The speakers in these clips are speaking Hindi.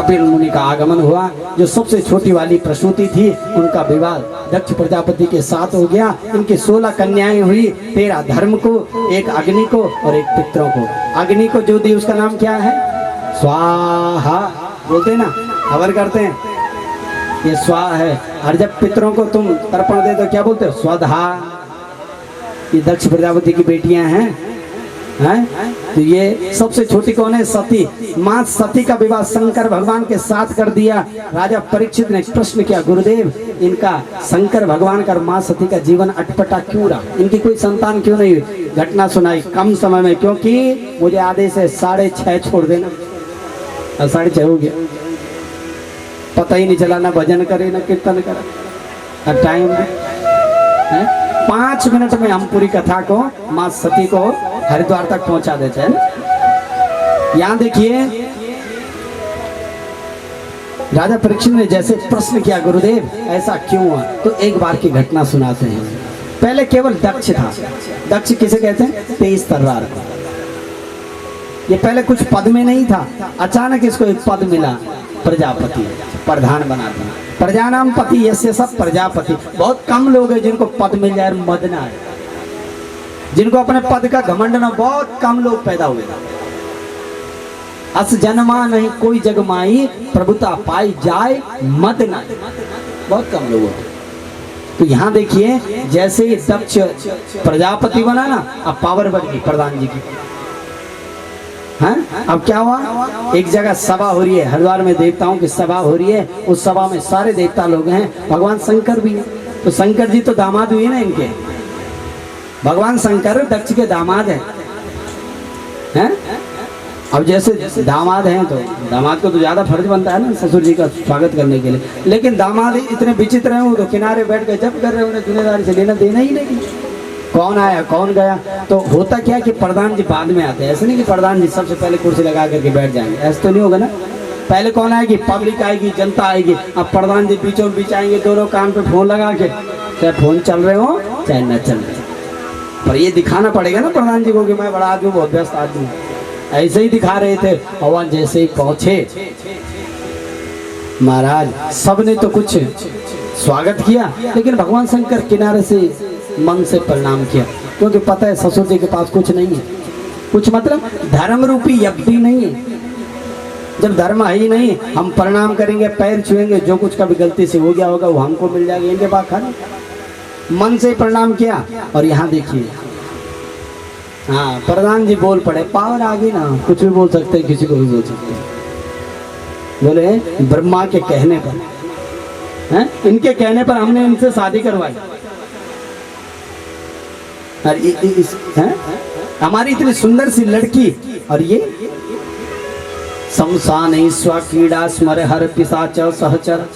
कपिल मुनि का आगमन हुआ। जो सबसे छोटी वाली प्रसूति थी उनका विवाह दक्ष प्रजापति के साथ हो गया। इनकी 16 कन्याएं हुई, 13 धर्म को, 1 अग्नि को और 1 पितरों को। अग्नि को जो दी उसका नाम क्या है? स्वाहा बोलते हैं ना, खबर करते हैं ये स्वाहा है। और जब पितरों को तुम तर्पण दे तो क्या बोलते हो? स्वधा। ये दक्ष प्रजापति की बेटियां हैं। तो ये सबसे छोटी कौन है? सती। मां सती का विवाह शंकर भगवान के साथ कर दिया। राजा परीक्षित ने प्रश्न किया, गुरुदेव इनका शंकर भगवान का मां सती का जीवन अटपटा क्यों रहा? इनकी कोई संतान क्यों नहीं हुई? घटना सुनाई कम समय में, क्योंकि मुझे आदेश है 6:30 छोड़ देना। 6:30 हो गया, पता ही नहीं चला, ना भजन करे ना कीर्तन करा। टाइम 5 मिनट में हम पूरी कथा को मां सती को हरिद्वार तक पहुंचा देते हैं। यहां देखिए राजा परीक्षित ने जैसे प्रश्न किया, गुरुदेव ऐसा क्यों हुआ? तो एक बार की घटना सुनाते हैं। पहले केवल दक्ष था। दक्ष किसे कहते हैं? तेज तर्रार। ये पहले कुछ पद में नहीं था, अचानक इसको एक पद मिला, प्रजापति, प्रधान बना दिया। प्रजा नाम पति यस्य सब प्रजापति। बहुत कम लोग हैं जिनको पद मिल जाए, मद ना है, जिनको अपने पद का घमंड ना, बहुत कम लोग पैदा हुए। अस जन्मा नहीं कोई जग माई, प्रभुता पाई जाए मद ना, बहुत कम लोग होते। तो यहाँ देखिए जैसे ही दक्ष प्रजापति बना ना, अब पावर बढ़ गई प्रधान जी की। हाँ? अब क्या हुआ? एक जगह सभा हो रही है, हरिद्वार में देवताओं की सभा हो रही है। उस सभा में सारे देवता लोग हैं, भगवान शंकर भी हैं। तो शंकर जी तो दामाद हुए ना इनके। भगवान शंकर दक्ष के दामाद हैं। अब जैसे दामाद हैं तो दामाद को तो ज्यादा फर्ज बनता है ना ससुर जी का स्वागत करने के लिए। लेकिन दामाद इतने विचित्र हैं, वो तो किनारे बैठ के जब कर रहे हैं, उन्हें जिम्मेदारी से लेना देना ही नहीं। कौन आया कौन गया। तो होता क्या कि प्रधान जी बाद में आते हैं। ऐसे नहीं कि प्रधान जी सबसे पहले कुर्सी लगा करके बैठ जाएंगे, ऐसा तो नहीं होगा ना। पहले कौन आएगी? पब्लिक आएगी, जनता आएगी। अब प्रधान जी बीचों बीच आएंगे, दोनों कान पे फोन लगा के, चाहे फोन चल रहे हो चाहे न चल रहे, पर ये दिखाना पड़ेगा ना प्रधान जी को कि मैं बड़ा आदमी, बहुत व्यस्त आदमी। ऐसे ही दिखा रहे थे। और जैसे ही पहुंचे महाराज, सबने तो कुछ स्वागत किया, लेकिन भगवान शंकर किनारे से मन से प्रणाम किया, क्योंकि पता है ससुर जी के पास कुछ नहीं है। कुछ मतलब धर्म रूपी यज्ञ नहीं है। जब धर्म है ही नहीं, हम प्रणाम करेंगे, पैर छुएंगे, जो कुछ कभी गलती से हो गया होगा वो हमको मिल जाएगा, इनके पास खाना। मन से प्रणाम किया। और यहाँ देखिए, हाँ प्रधान जी बोल पड़े, पावर आ गई ना, कुछ भी बोल सकते हैं, किसी को भी बोल सकते हैं। बोले ब्रह्मा के कहने पर, हैं? इनके कहने पर हमने इनसे शादी करवाई। हमारी इतनी सुंदर सी लड़की, और ये शमशान क्रीड़ा स्मर हर पिशाच सहचर।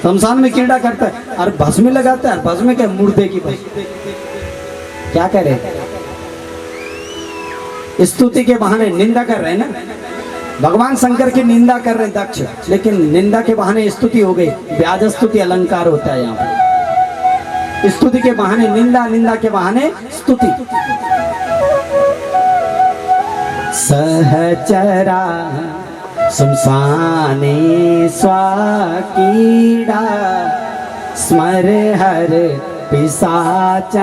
शमशान में क्रीड़ा करता है और भस्म लगाता है। भस्म क्या? मुर्दे की भस्म। क्या कह रहे? स्तुति के बहाने निंदा कर रहे हैं ना। भगवान शंकर की निंदा कर रहे हैं दक्ष, लेकिन निंदा के बहाने स्तुति हो गई। व्याज स्तुति अलंकार होता है यहाँ पर। स्तुति के बहाने निंदा, निंदा के बहाने स्तुति। सहचरा शमशाने स्वाकीड़ा स्मर हर पिशाच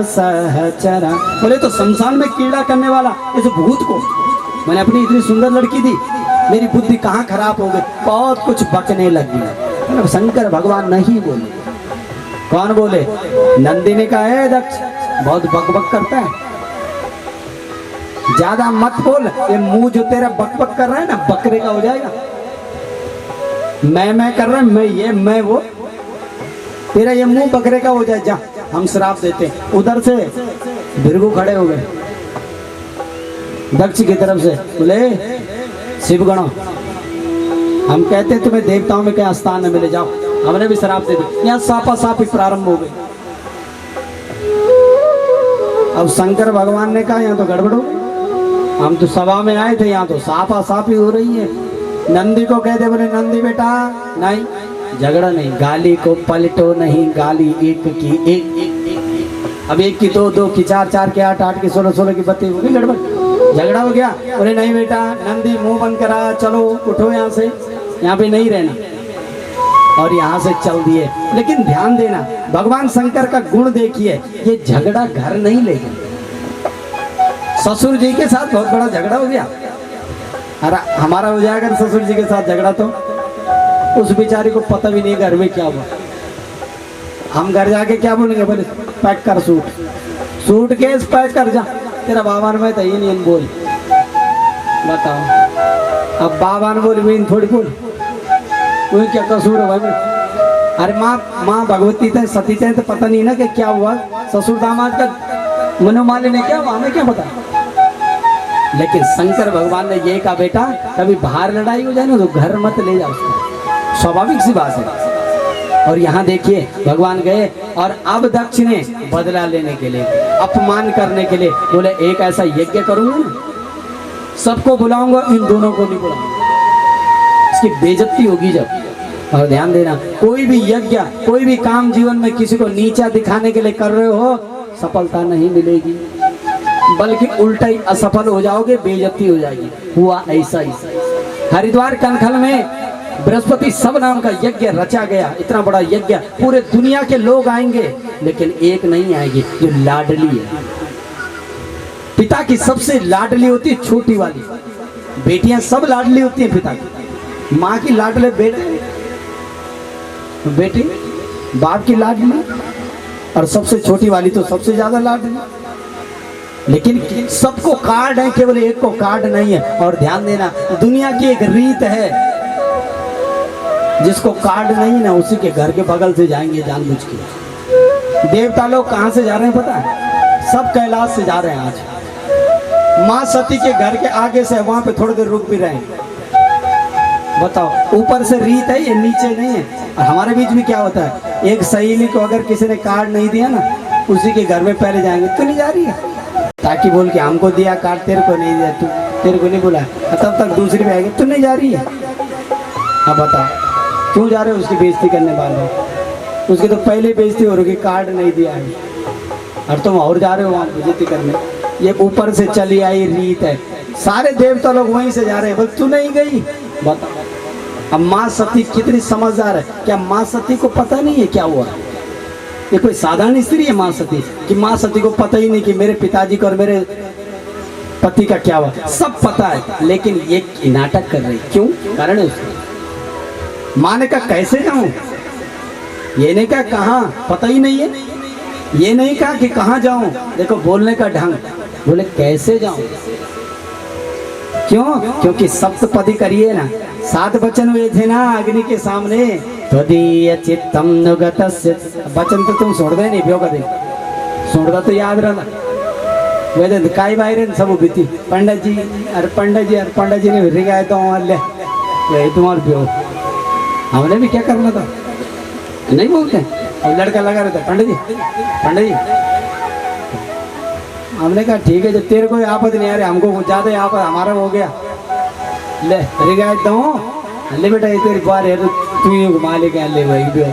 सहचरा। बोले तो शमशान में कीड़ा करने वाला इस भूत को मैंने अपनी इतनी सुंदर लड़की दी, मेरी बुद्धि कहाँ खराब हो गई, बहुत कुछ बकने लगी। शंकर भगवान नहीं बोले। कौन बोले? नंदी ने कहा, है दक्ष बहुत बकबक करता है, ज्यादा मत बोल, ये मुंह जो तेरा बकबक कर रहा है ना बकरे का हो जाएगा। मैं कर रहा है, मैं ये मैं वो, तेरा ये मुंह बकरे का हो जाए, जा हम श्राप देते। उधर से भृगु खड़े हो गए दक्ष की तरफ से, बोले शिवगणों हम कहते हैं तुम्हें देवताओं में क्या स्थान न मिले, जाओ। हमने भी श्राप दे दी। यहाँ सापा सापी प्रारंभ हो गई। अब शंकर भगवान ने कहा यहाँ तो गड़बड़ हो गई, हम तो सभा में आए थे, यहाँ तो सापा सापी हो रही है। नंदी को कहते, बोले नंदी बेटा नहीं, झगड़ा नहीं, गाली को पलटो नहीं, गाली एक की एक। अब एक की दो की चार की आठ की 16 की 32 हो गई, गड़बड़ झगड़ा हो गया। बोले नहीं बेटा, नंदी मुंह बंद करा, चलो उठो यहाँ से। यहाँ पे नहीं रहना, और यहाँ से चल दिए। लेकिन ध्यान देना, भगवान शंकर का गुण देखिए, ये झगड़ा घर नहीं ले गए। ससुर जी के साथ बहुत बड़ा झगड़ा हो गया, अरे हमारा हो जाएगा ससुर जी के साथ झगड़ा, तो उस बेचारी को पता भी नहीं घर में क्या हुआ। हम घर जाके क्या बोलेंगे, बोले पैक कर सूट केस पैक कर जा, तेरा बाबा ने मैं तय नहीं बोल। बताओ, अब बाबा ने बोली मैं थोड़ी बोल, कोई क्या कसूर है भाई। अरे माँ भगवती थे, सती थे, तो पता नहीं ना कि क्या हुआ, ससुर दामाद का मनोमालिन्य ने क्या हुआ, हमें क्या पता। लेकिन शंकर भगवान ने ये कहा, बेटा कभी बाहर लड़ाई हो जाए ना तो घर मत ले जाओ उसको, स्वाभाविक सी बात है। और यहाँ देखिए भगवान गए, और अब दक्ष ने बदला लेने के लिए, अपमान करने के लिए बोले एक ऐसा यज्ञ करूंगा ना, सबको बुलाऊंगा, इन दोनों को नहीं बुलाऊंगा, इसकी बेइज्जती होगी जब। और ध्यान देना, कोई भी यज्ञ, कोई भी काम जीवन में किसी को नीचा दिखाने के लिए कर रहे हो, सफलता नहीं मिलेगी, बल्कि उल्टा ही असफल हो जाओगे, बेइज्जती हो जाएगी। हुआ ऐसा ही हरिद्वार कनखल में बृहस्पति सब नाम का यज्ञ रचा गया, इतना बड़ा यज्ञ, पूरे दुनिया के लोग आएंगे, लेकिन एक नहीं आएगी जो लाडली है। पिता की सबसे लाडली होती है छोटी वाली, बेटियां सब लाडली होती हैं पिता की, माँ की लाडले बेटी, बाप की लाडली, और सबसे छोटी वाली तो सबसे ज्यादा लाडली। लेकिन सबको कार्ड है, केवल एक को कार्ड नहीं है। और ध्यान देना, दुनिया की एक रीत है, जिसको कार्ड नहीं ना उसी के घर के बगल से जाएंगे जानबूझ के। देवता लोग कहाँ से जा रहे हैं पता है, सब कैलाश से जा रहे हैं आज। माँ सती के घर के आगे से, वहां पे थोड़ी देर रुक भी रहे हैं। बताओ, ऊपर से रीत है, ये नीचे नहीं है। और हमारे बीच में क्या होता है, एक सहेली को अगर किसी ने कार्ड नहीं दिया ना, उसी के घर में पहले जाएंगे, तो नहीं जा रही है, ताकि बोल के हमको दिया कार्ड, तेरे को नहीं दिया, तू तेरे को नहीं बोला, तब तक दूसरी में आएगी, तू नहीं जा रही है। अब बताओ क्यों जा रहे हो उसकी बेइज्जती करने वाले, उसकी तो पहले बेइज्जती हो रही, कार्ड नहीं दिया है, और तुम और जा रहे हो वहाँ बेइज्जती करने। ये ऊपर से चली आई रीत है, सारे देवता लोग वहीं से जा रहे हैं, बस तू नहीं गई। बताओ, अब माँ सती कितनी समझदार है, क्या माँ सती को पता नहीं है क्या हुआ? ये कोई साधारण स्त्री है माँ सती, कि माँ सती को पता ही नहीं कि मेरे पिताजी को और मेरे पति का क्या हुआ, सब पता है, लेकिन ये नाटक कर रही, क्यों? कारण है उसका। माँ ने कहा कैसे जाऊं, ये नहीं कहा कहाँ, पता ही नहीं है, ये नहीं कहा कि कहाँ जाऊं, देखो बोलने का ढंग, बोले कैसे जाऊं। क्यों? क्योंकि सप्तपदी करिए ना, 7 वचन हुए थे ना अग्नि के सामने, त्वदीय चित्तम नुगतस्य, वचन तो तुम छोड़ दे नहीं प्यो कदे, छोड़ तो याद रहना। वे काई बाहर सब बीती पंडित जी, अरे पंडित जी ने रिगाए तो ले तुम्हारे प्यो, हमने भी क्या करना था, नहीं बोलते। और लड़का लगा रहता, पंडित जी, हमने कहा ठीक है, जब तेरे को आफत नहीं आ रही, हमको ज्यादा आफत हमारा हो गया, ले रिगायत दो, ले बेटा ये तेरी बार है, तू ही घुमा ले क्या ले भाई भी,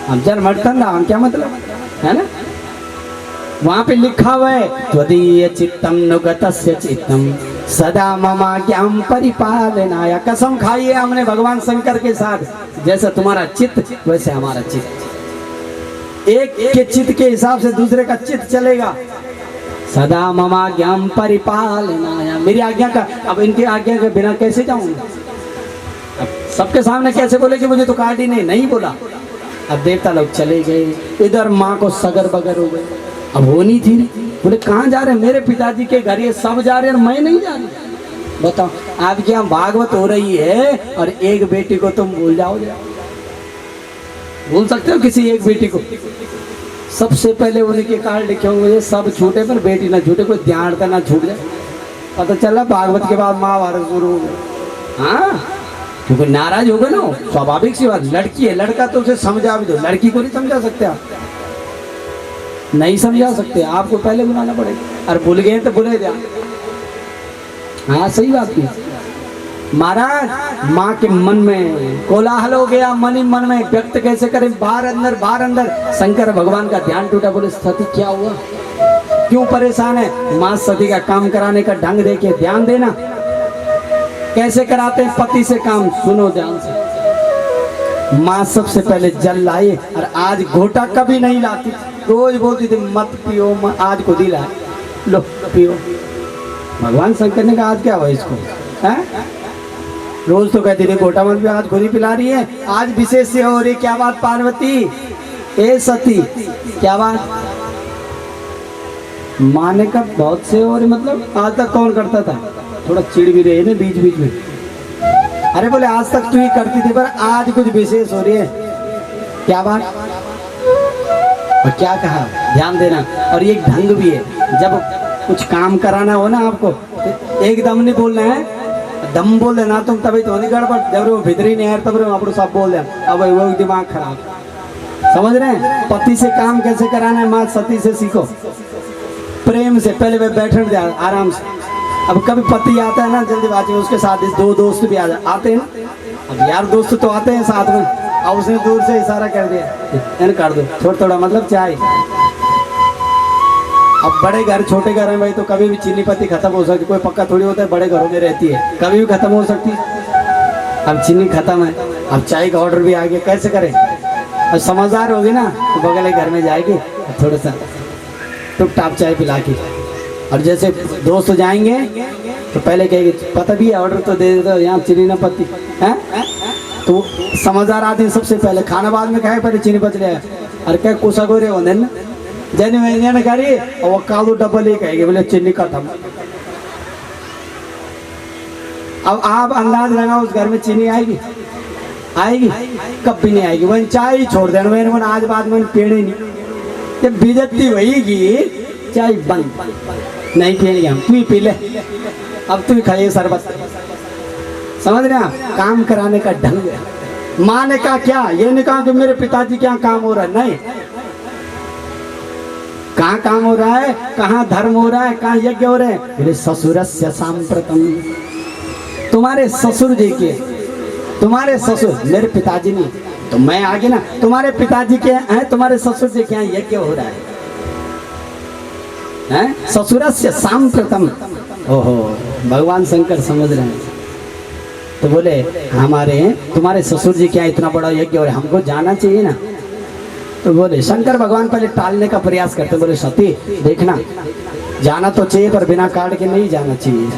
हम चल मटता ना, हम क्या मतलब है ना। वहां पे लिखा हुआ है, त्वदीय चित्तम नुगतस्य चित्तम सदा ममाज्ञाम परिपालनाय, कसम खाई है हमने भगवान शंकर के साथ, जैसा तुम्हारा चित्त वैसे हमारा चित्त, एक के चित्त के हिसाब से दूसरे का चित्त चलेगा। सदा ममाज्ञाम परिपालनाय, मेरी आज्ञा का, अब इनकी आज्ञा के बिना कैसे जाऊंगा, अब सबके सामने कैसे बोले कि मुझे तो कार्ड ही नहीं बोला। अब देवता लोग चले गए, इधर माँ को सगर बगर हो गए, अब वो नहीं थी, बोले कहाँ जा रहे हैं, मेरे पिताजी के घर, ये सब जा रहे हैं और मैं नहीं जा रही। बताओ, आपके यहाँ भागवत हो रही है और एक बेटी को तुम भूल जाओगे? भूल सकते हो किसी एक बेटी को? सबसे पहले उनके कार्ड लिखे होंगे, सब छूटे पर बेटी ना छूटे, कोई ध्यान ना छूट जाए। पता चला भागवत के बाद महाभारत शुरू हो गया। हाँ, क्योंकि नाराज होगा ना, स्वाभाविक सी बात, लड़की है, लड़का तो उसे समझा भी दो, लड़की को नहीं समझा सकते आप, नहीं समझा सकते, आपको पहले बुलाना पड़ेगा। और भूल गए तो बुले दिया। हाँ सही बात की महाराज, माँ के मन में कोलाहल हो गया, मन ही मन में व्यक्त कैसे करें, बाहर अंदर शंकर भगवान का ध्यान टूटा। बोले सती क्या हुआ, क्यों परेशान है? माँ सती का काम कराने का ढंग देखे, ध्यान देना। कैसे कराते हैं पति से काम, सुनो ध्यान से। माँ सबसे पहले जल लाई और आज घोटा कभी नहीं लाती, रोज बोलती थी मत पियो, आज खुद ही ला लो पियो। भगवान शंकर ने कहा आज क्या हुआ इसको, है? रोज तो कहती थी घोटा मत पियो, आज खुद ही पिला रही है, आज विशेष से हो रही। क्या बात पार्वती, ए सती, क्या बात? माँ ने कहा बहुत से हो रही, मतलब आज तक कौन करता था? थोड़ा चिड़ भी रहे ना बीच बीच में। अरे बोले आज तक तू ही करती थी पर आज कुछ विशेष हो रही है, क्या बात? और क्या कहा, ध्यान देना। और ये ढंग भी है, जब कुछ काम कराना हो ना आपको तो एकदम नहीं बोलना है, दम बोल देना तुम, तभी तो नहीं गड़बड़। जब वो भीतरी नहीं है तब आप सब बोल दे, अब वो दिमाग खराब। समझ रहे हैं? पति से काम कैसे कराना है, माँ सती से सीखो, प्रेम से। पहले वे बैठने दे आराम से। अब कभी पति आता है ना जल्दीबाजी में, उसके साथ दो दोस्त भी आते हैं ना, अब यार दोस्त तो आते हैं साथ में, अब उसने दूर से इशारा कर दिया, कर दो थोड़ा थोड़ा, मतलब चाय। अब बड़े घर छोटे घर हैं भाई, तो कभी भी चीनी पत्ती खत्म हो सकती, कोई पक्का थोड़ी होता है, बड़े घरों में रहती है, कभी भी खत्म हो सकती है। अब चीनी खत्म है, अब चाय का ऑर्डर भी आ गया, कैसे करें? अब समझदार होगी ना तो बगल के घर में जाएगी, थोड़ा सा टुक टाप चाय पिला के। और जैसे दोस्त जाएंगे तो पहले कहेगी पता भी है ऑर्डर तो दे दो, यहाँ चीनी न पत्ती है। तो समझदार आदमी सबसे पहले खाना बाद में खाए, पहले चीनी पत्ती ले। और क्या कुसा गोरे होने ना जैन मैंने करी, और वो कालू डब्बल ही कहेगी बोले चीनी खत्म। अब आप अंदाज लगाओ उस घर में चीनी आएगी? आएगी? कभी नहीं आएगी। वही चाय ही छोड़ देना, मैंने आज बाद में पेड़ ही नहीं, जब बेइज्जती होगी चाय बंद, नहीं पिएंगे हम, तू ही पी ले, अब तू ही खाइए शरबत। समझ रहे हैं? काम कराने का ढंग है। माँ ने कहा क्या, ये नहीं कहा कि मेरे पिताजी क्या काम हो रहा है, नहीं, कहाँ काम हो रहा है, कहाँ धर्म हो रहा है, कहाँ यज्ञ हो रहे हैं। मेरे ससुरस्य सांप्रतम, तुम्हारे ससुर जी के, तुम्हारे ससुर, मेरे पिताजी नहीं, तो मैं आगे ना, तुम्हारे पिताजी के हैं, तुम्हारे ससुर जी के यहाँ यज्ञ हो रहा है, ससुरस्य सांप्रतम। ओहो, भगवान शंकर समझ रहे हैं। तो बोले हमारे तुम्हारे ससुर जी क्या इतना बड़ा यज्ञ हो रहा है, हमको जाना चाहिए ना। तो बोले शंकर भगवान पहले टालने का प्रयास करते, बोले सती देखना, जाना तो चाहिए पर बिना कार्ड के नहीं जाना चाहिए।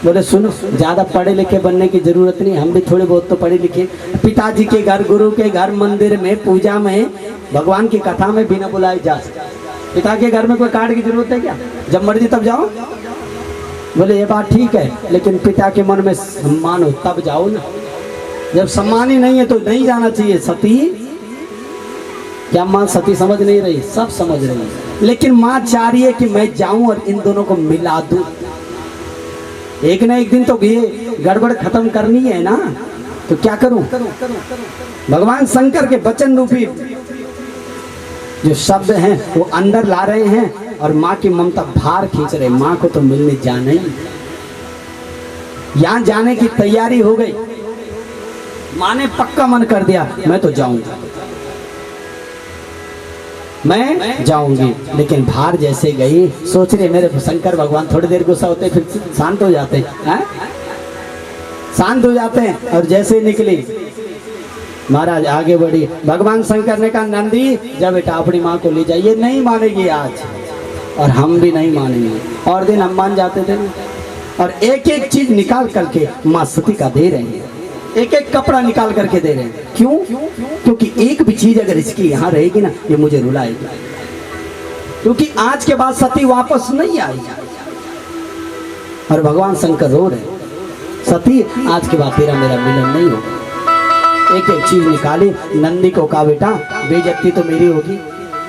बोले सुनो, ज्यादा पढ़े लिखे बनने की जरूरत नहीं, हम भी थोड़े बहुत तो पढ़े लिखे। पिताजी के घर, गुरु के घर, मंदिर में, पूजा में, भगवान की कथा में बिना बुलाए जा सकते। पिता के घर में कोई कार्ड की जरूरत है क्या? जब मर्जी तब जाओ। बोले ये बात ठीक है, लेकिन पिता के मन में सम्मान हो तब जाओ ना, जब सम्मान ही नहीं है तो नहीं जाना चाहिए। सती, क्या माँ सती समझ नहीं रही? सब समझ रही है, लेकिन माँ चाह रही है कि मैं जाऊं और इन दोनों को मिला दूं। एक ना एक दिन तो ये गड़बड़ खत्म करनी है ना, तो क्या करूं? भगवान शंकर के वचन रूपी जो शब्द हैं वो अंदर ला रहे हैं और माँ की ममता भार खींच रहे। माँ को तो मिलने जाना ही, यहाँ जाने की तैयारी हो गई। माँ ने पक्का मन कर दिया मैं तो जाऊंगा, मैं जाऊंगी। लेकिन भार जैसे गई, सोच रहे मेरे शंकर भगवान थोड़ी देर गुस्सा होते फिर शांत हो जाते हैं, शांत हो जाते हैं। और जैसे निकली महाराज आगे बढ़ी, भगवान शंकर ने कहा नंदी जब बेटा अपनी माँ को ले जाइए, नहीं मानेगी आज, और हम भी नहीं मानेंगे। और दिन हम मान जाते थे और एक एक चीज निकाल करके माँ सती का दे रहे हैं, एक एक कपड़ा निकाल करके दे रहे हैं। क्यों? क्योंकि एक भी चीज अगर इसकी यहाँ रहेगी ना, ये मुझे रुलाएगी, क्योंकि आज के बाद सती वापस नहीं आएगी। और भगवान शंकर रो रहे, सती आज के बाद तेरा मेरा मिलन नहीं होगा। एक एक चीज निकाली, नंदी को कहा बेटा बेइज्जती तो मेरी होगी।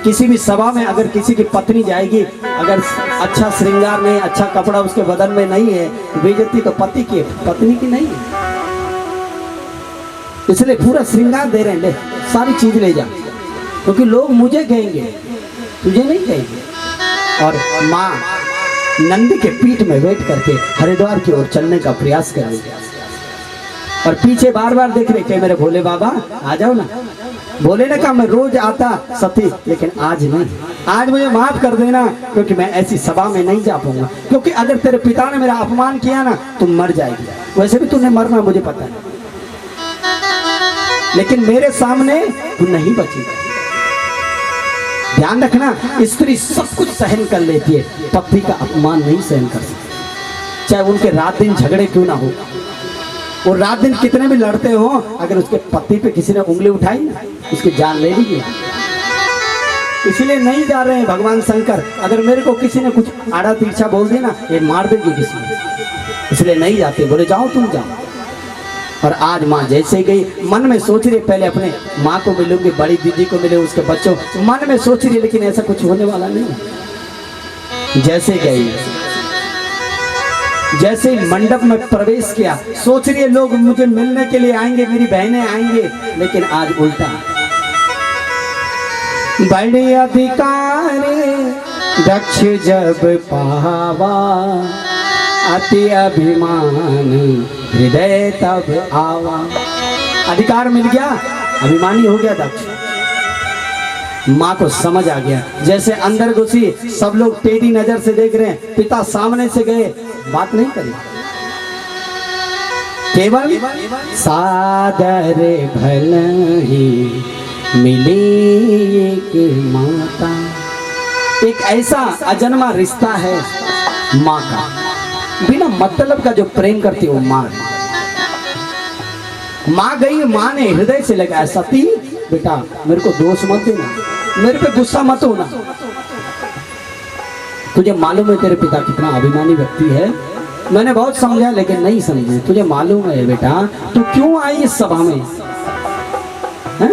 किसी भी सभा में अगर किसी की पत्नी जाएगी, अगर अच्छा श्रृंगार नहीं, अच्छा कपड़ा उसके बदन में नहीं है, बेइज्जती तो पति की, पत्नी की नहीं है। इसलिए पूरा श्रृंगार दे रहे हैं, ले सारी चीज ले जा, क्योंकि लोग मुझे कहेंगे, तुझे नहीं कहेंगे। और माँ नंदी के पीठ में बैठ करके हरिद्वार की ओर चलने का प्रयास कर रही है। और पीछे बार बार देख रहे, मेरे भोले बाबा आ जाओ ना। भोले ने कहा मैं रोज आता सती, लेकिन आज नहीं, आज मुझे माफ कर देना, क्योंकि मैं ऐसी सभा में नहीं जा पाऊंगा, क्योंकि अगर तेरे पिता ने मेरा अपमान किया ना तुम मर जाएगी। वैसे भी तूने मरना मुझे पता है, लेकिन मेरे सामने तू नहीं बचेगा। ध्यान रखना, स्त्री सब कुछ सहन कर लेती है, पति का अपमान नहीं सहन कर सकती, चाहे उनके रात दिन झगड़े क्यों ना हो। और रात दिन कितने भी लड़ते हो, अगर उसके पति पे किसी ने उंगली उठाई ना, उसकी जान ले लीजिए। इसलिए नहीं जा रहे हैं भगवान शंकर, अगर मेरे को किसी ने कुछ आड़ा तिरछा बोल दिया ना, ये मार देगी किसी ने, इसलिए नहीं जाते। बोले जाओ तुम जाओ। और आज माँ जैसे गई, मन में सोच रही पहले अपने माँ को मिलूंगी, बड़ी दीदी को मिले, उसके बच्चों, मन में सोच रही, लेकिन ऐसा कुछ होने वाला नहीं। जैसे गई, जैसे मंडप में प्रवेश किया, सोच रही है लोग मुझे मिलने के लिए आएंगे, मेरी बहनें आएंगे, लेकिन आज उल्टा। बड़े अधिकारी दक्ष जब पावा, अति अभिमान हृदय तब आवा। अधिकार मिल गया, अभिमानी हो गया दक्ष। माँ को समझ आ गया, जैसे अंदर घुसी, सब लोग टेढ़ी नजर से देख रहे हैं, पिता सामने से गए, बात नहीं करी, केवल सादर भल ही मिली एक माता। एक ऐसा अजन्मा रिश्ता है माँ का, बिना मतलब का जो प्रेम करती है वो माँ। माँ गई, माँ ने हृदय से लगाया, सती बेटा मेरे को दोष मत देना, मेरे पे गुस्सा मत होना, तुझे मालूम है तेरे पिता कितना अभिमानी व्यक्ति है, मैंने बहुत समझा लेकिन नहीं समझे, तुझे मालूम है बेटा तू क्यों आई इस सभा में है?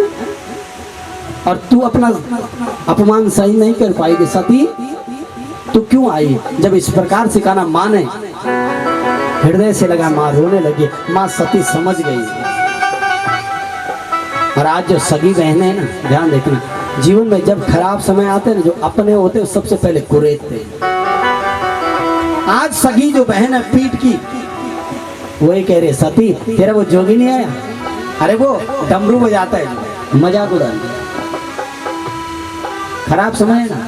और तू अपना अपमान सही नहीं कर पाएगी सती, तू क्यों आई? जब इस प्रकार से कहा माँ ने, हृदय से लगा, माँ रोने लगी। माँ सती समझ गई। और आज जो सगी बहनें हैं ना, ध्यान देखना, जीवन में जब खराब समय आते हैं ना, जो अपने होते हैं सबसे पहले कुरेदते। आज सगी जो बहन है पीठ की, वही कह रहे सती तेरा वो जोगी नहीं आया, अरे वो डमरू बजाता है, मजाक उड़ा। खराब समय है ना,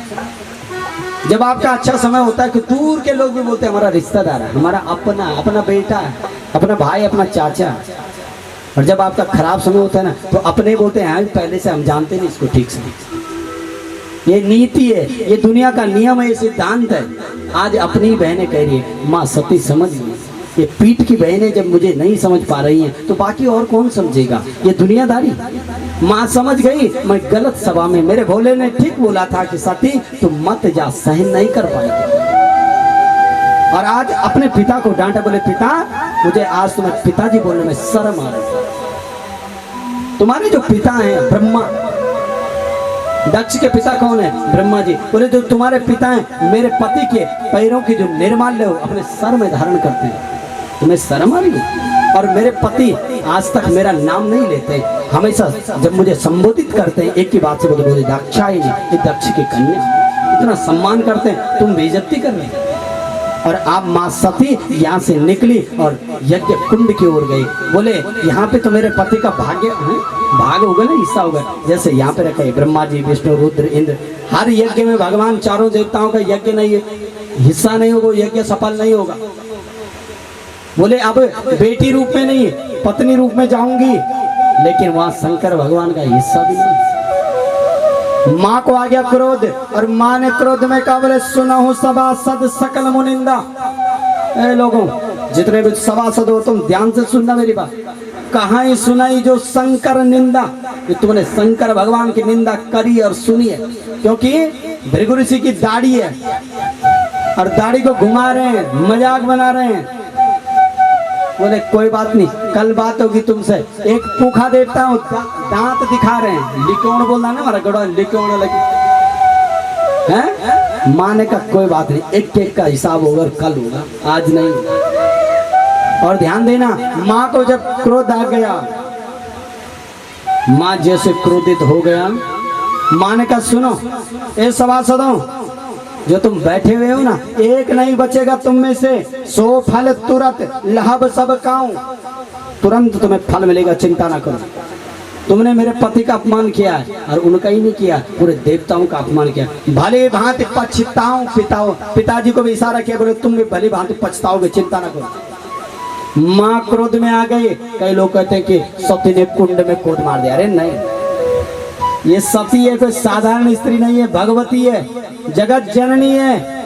जब आपका अच्छा समय होता है कि दूर के लोग भी बोलते हैं हमारा रिश्तेदार है, हमारा अपना बेटा है, अपना भाई, अपना चाचा। और जब आपका खराब समय होता है ना, तो अपने बोलते हैं पहले से हम जानते नहीं इसको ठीक से। ये नीति है, ये दुनिया का नियम है, ये सिद्धांत है। आज अपनी बहनें कह रही है, माँ सती समझ गई, ये पीठ की बहनें जब मुझे नहीं समझ पा रही हैं तो बाकी और कौन समझेगा, ये दुनियादारी। माँ समझ गई मैं गलत सभा में, मेरे भोले ने ठीक बोला था कि सती तुम मत जा, सहन नहीं कर पाएगी। और आज अपने पिता को डांटा, बोले पिता मुझे आज तुम्हें पिताजी बोलने में शर्म आ रही है। तुम्हारे जो पिता हैं ब्रह्मा, दक्ष के पिता कौन है? ब्रह्मा जी। बोले जो तुम्हारे पिता हैं मेरे पति के पैरों की जो निर्माल्य हो अपने सर में धारण करते हैं, तुम्हें शर्म आ रही है? और मेरे पति आज तक मेरा नाम नहीं लेते, हमेशा जब मुझे संबोधित करते हैं एक ही बात से बोले दाक्षायणी, ये दक्ष की कन्या, इतना सम्मान करते हैं, तुम बेइज्जती कर रहे हैं। और आप माँ सती यहाँ से निकली और यज्ञ कुंड की ओर गई। बोले यहाँ पे तो मेरे पति का भाग्य है, भाग होगा ना, हिस्सा होगा। जैसे यहाँ पे रखे ब्रह्मा जी, विष्णु, रुद्र, इंद्र, हर यज्ञ में भगवान चारों देवताओं का यज्ञ नहीं है, हिस्सा नहीं होगा, यज्ञ सफल नहीं होगा। बोले अब बेटी रूप में नहीं पत्नी रूप में जाऊंगी, लेकिन वहां शंकर भगवान का हिस्सा भी नहीं। माँ को आ गया क्रोध, और माँ ने क्रोध में कहा, बोले सुनहु सभासद सकल मुनिंदा। ए लोगों, जितने भी सभासद हो तुम ध्यान से सुनना मेरी बात। कहाँ ही सुनाई जो शंकर निंदा, कि तुमने शंकर भगवान की निंदा करी और सुनी है, क्योंकि भृगु ऋषि की दाढ़ी है और दाढ़ी को घुमा रहे हैं, मजाक बना रहे हैं। बोले कोई बात नहीं, कल बात होगी तुमसे। एक पूखा देवता हूँ, दांत दिखा रहे हैं, लिकोण बोलना ना, हमारा गड़ा लिकोण लगे हैं। माँ ने कहा कोई बात नहीं, एक एक का हिसाब होगा, कल होगा, आज नहीं। और ध्यान देना, माँ को जब क्रोध आ गया, माँ जैसे क्रोधित हो गया, माँ ने कहा सुनो ए सभासदों, जो तुम बैठे हुए हो ना, एक नहीं बचेगा तुम में से, 100 फल तुरंत लहब सब खाऊं। तुरंत तुम्हें फल मिलेगा, चिंता ना करो। तुमने मेरे पति का अपमान किया है और उनका ही नहीं किया, पूरे देवताओं का अपमान किया। भले भांति पछताओ पिताजी को भी इशारा किया, बोले तुम भी भली भांति पछताओगे, चिंता ना करो। माँ क्रोध में आ गई। कई लोग कहते हैं कि सती ने कुंड में कूद मार दिया। अरे नहीं, ये सती है, कोई साधारण स्त्री नहीं है, भगवती है, जगत जननी है।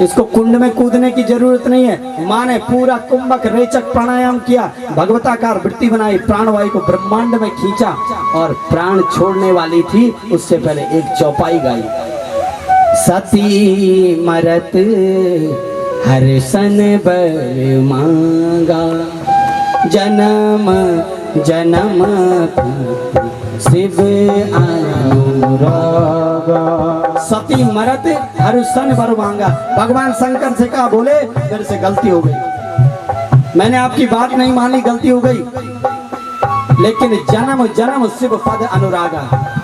इसको कुंड में कूदने की जरूरत नहीं है। माँ ने पूरा कुंभक रेचक प्राणायाम किया, भगवताकार वृत्ति बनाई, प्राणवायु को ब्रह्मांड में खींचा और प्राण छोड़ने वाली थी उससे पहले एक चौपाई गाई। सती मरत हर्षण बर मांगा, जन्म जन्म शिव अनुरागा। सती मरत हर्षण बर मांगा। भगवान शंकर से कहा, बोले मेरे से गलती हो गई, मैंने आपकी बात नहीं मानी, गलती हो गई, लेकिन जन्म जन्म शिव पद अनुरागा,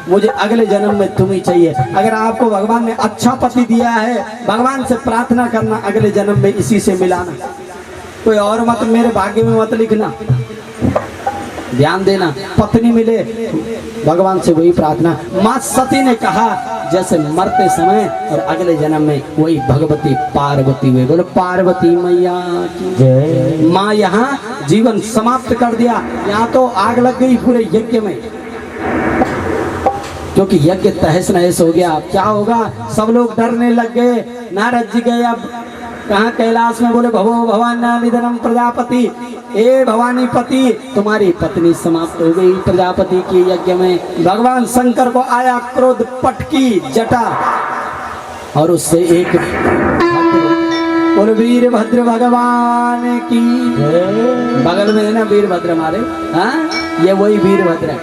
मुझे अगले जन्म में तुम ही चाहिए। अगर आपको भगवान ने अच्छा पति दिया है, भगवान से प्रार्थना करना अगले जन्म में इसी से मिलाना, कोई और मत मेरे भाग्य में मत लिखना। ध्यान देना, पत्नी मिले भगवान से वही प्रार्थना। माँ सती ने कहा जैसे मरते समय और अगले जन्म में वही भगवती पार्वती हुए। बोलो पार्वती मैया की जय। माँ यहाँ जीवन समाप्त कर दिया। यहाँ तो आग लग गई पूरे यज्ञ में, क्योंकि यज्ञ तहस नहस हो गया। क्या होगा, सब लोग डरने लग गए। नारद जी गए अब कहाँ, कैलाश में, बोले भवो भवान निधनम प्रजापति, ए भवानी पति तुम्हारी पत्नी समाप्त हो गई प्रजापति की यज्ञ में। भगवान शंकर को आया क्रोध, पटकी जटा और उससे एक बोले वीरभद्र भगवान की। बगल में है ना वीरभद्र हमारे, हाँ ये वही वीरभद्र है।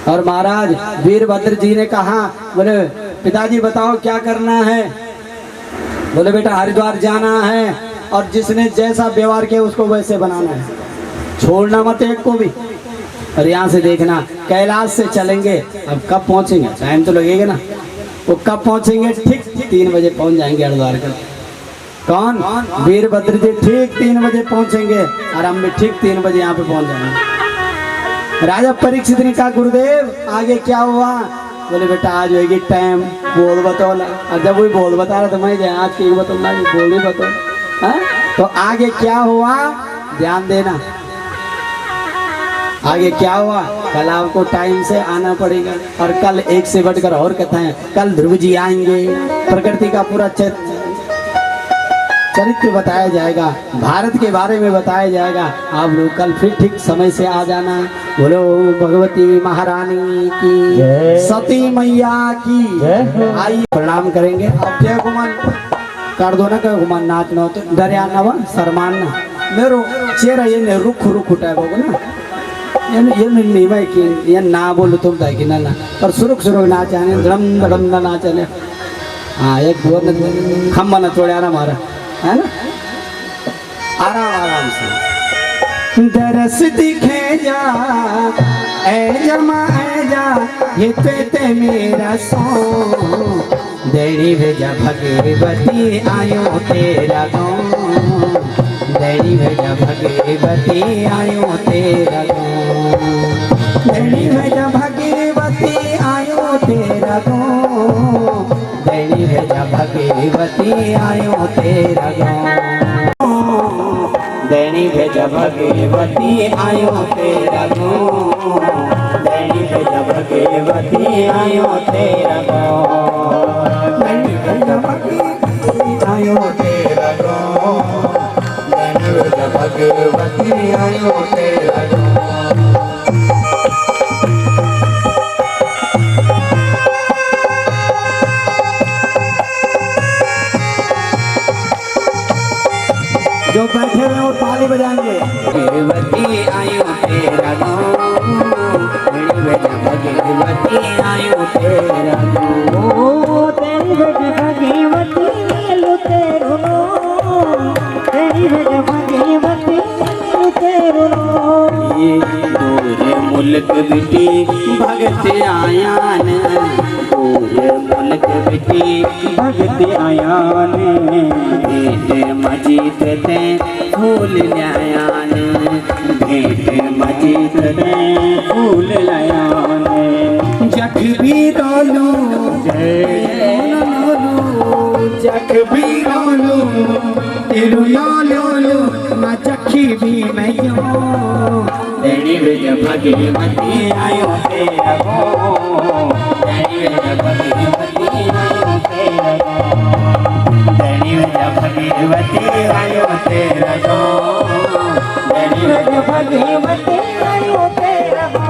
और महाराज वीरभद्र जी ने कहा, बोले पिताजी बताओ क्या करना है। बोले बेटा हरिद्वार जाना है और जिसने जैसा व्यवहार किया उसको वैसे बनाना है, छोड़ना मत एक को भी। और यहाँ से देखना कैलाश से चलेंगे, अब कब पहुँचेंगे, टाइम तो लगेगा ना, वो कब पहुँचेंगे, ठीक 3 बजे पहुँच जाएंगे हरिद्वार का। कौन, वीरभद्र जी ठीक 3 बजे पहुँचेंगे और हम भी ठीक 3 बजे यहाँ पे पहुँच जाएंगे। राजा परीक्षित ने कहा गुरुदेव आगे क्या हुआ। बोले बेटा आज होगी टाइम, बोल बताओ। और जब वही बोल बता रहा तो मैं आज की बताऊंगा, बोल ही बताओ। तो आगे क्या हुआ ध्यान देना, आगे क्या हुआ। कल आपको टाइम से आना पड़ेगा और कल एक से बढ़कर और कथाएं। कल ध्रुव जी आएंगे, प्रकृति का पूरा चरित्र बताया जाएगा, भारत के बारे में बताया जाएगा। आप लोग कल फिर ठीक समय से आ जाना। बोलो भगवती महारानी की, सती मैया की। आइए प्रणाम करेंगे। आप जय गुमान कर दो ना, कहो गुमान नाचना हो तो डरिया ना वा शर्मान ना मेरो चेहरा ये रुख रुख उठाए बोगो ना ये नहीं भाई कि ये ना बोलो तुम दाई कि ना पर सुरुख सुरुख नाचाने धड़म धड़म ना नाचने। हाँ एक बहुत खम्बा ना तोड़े आराम हमारा है ना, आराम आराम से। दरस दिखे जा ए जमा ए जा ये ते मेरा सो देरी भेजा भगवती आयो तेरा गाँव, देरी भेजा भगवती आयो तेरा गाँव, देरी भेजा भगवती आयो तेरा गाँव, देरी भेजा भगवती आयो तेरा गाँव, देरी भेजा भगवती आयो तेरा गाँव, देरी भेजा भगवती आयो तेरा गाँव, देरी भेजा भगवती आयो तेरा गाँव, देरी भेजा भगवती आयो तेरा गाँव। जो बैठे हुए वो ताली बजाएंगे। भगवती आयो तेरा गाँव, भगवती आयो तेरा गाँव, तेरी भगवती लुटेरो, तेरी भगवती लुटेरो। ये दूर मुल्क बिटी भगत आयान, दूर मुल्क बिटी भगत आयान, मजीद ते फूल न्यायान, भी रोलू जग भी रोलू तेरू लोलू ना चखी भी मैं तेरी विज भगवती आयो तेरा गो तेरी विज भगवती आयो तेरा गो तेरी विज भगवती आयो तेरा गो तेरी विज भगवती आयो तेरा गो।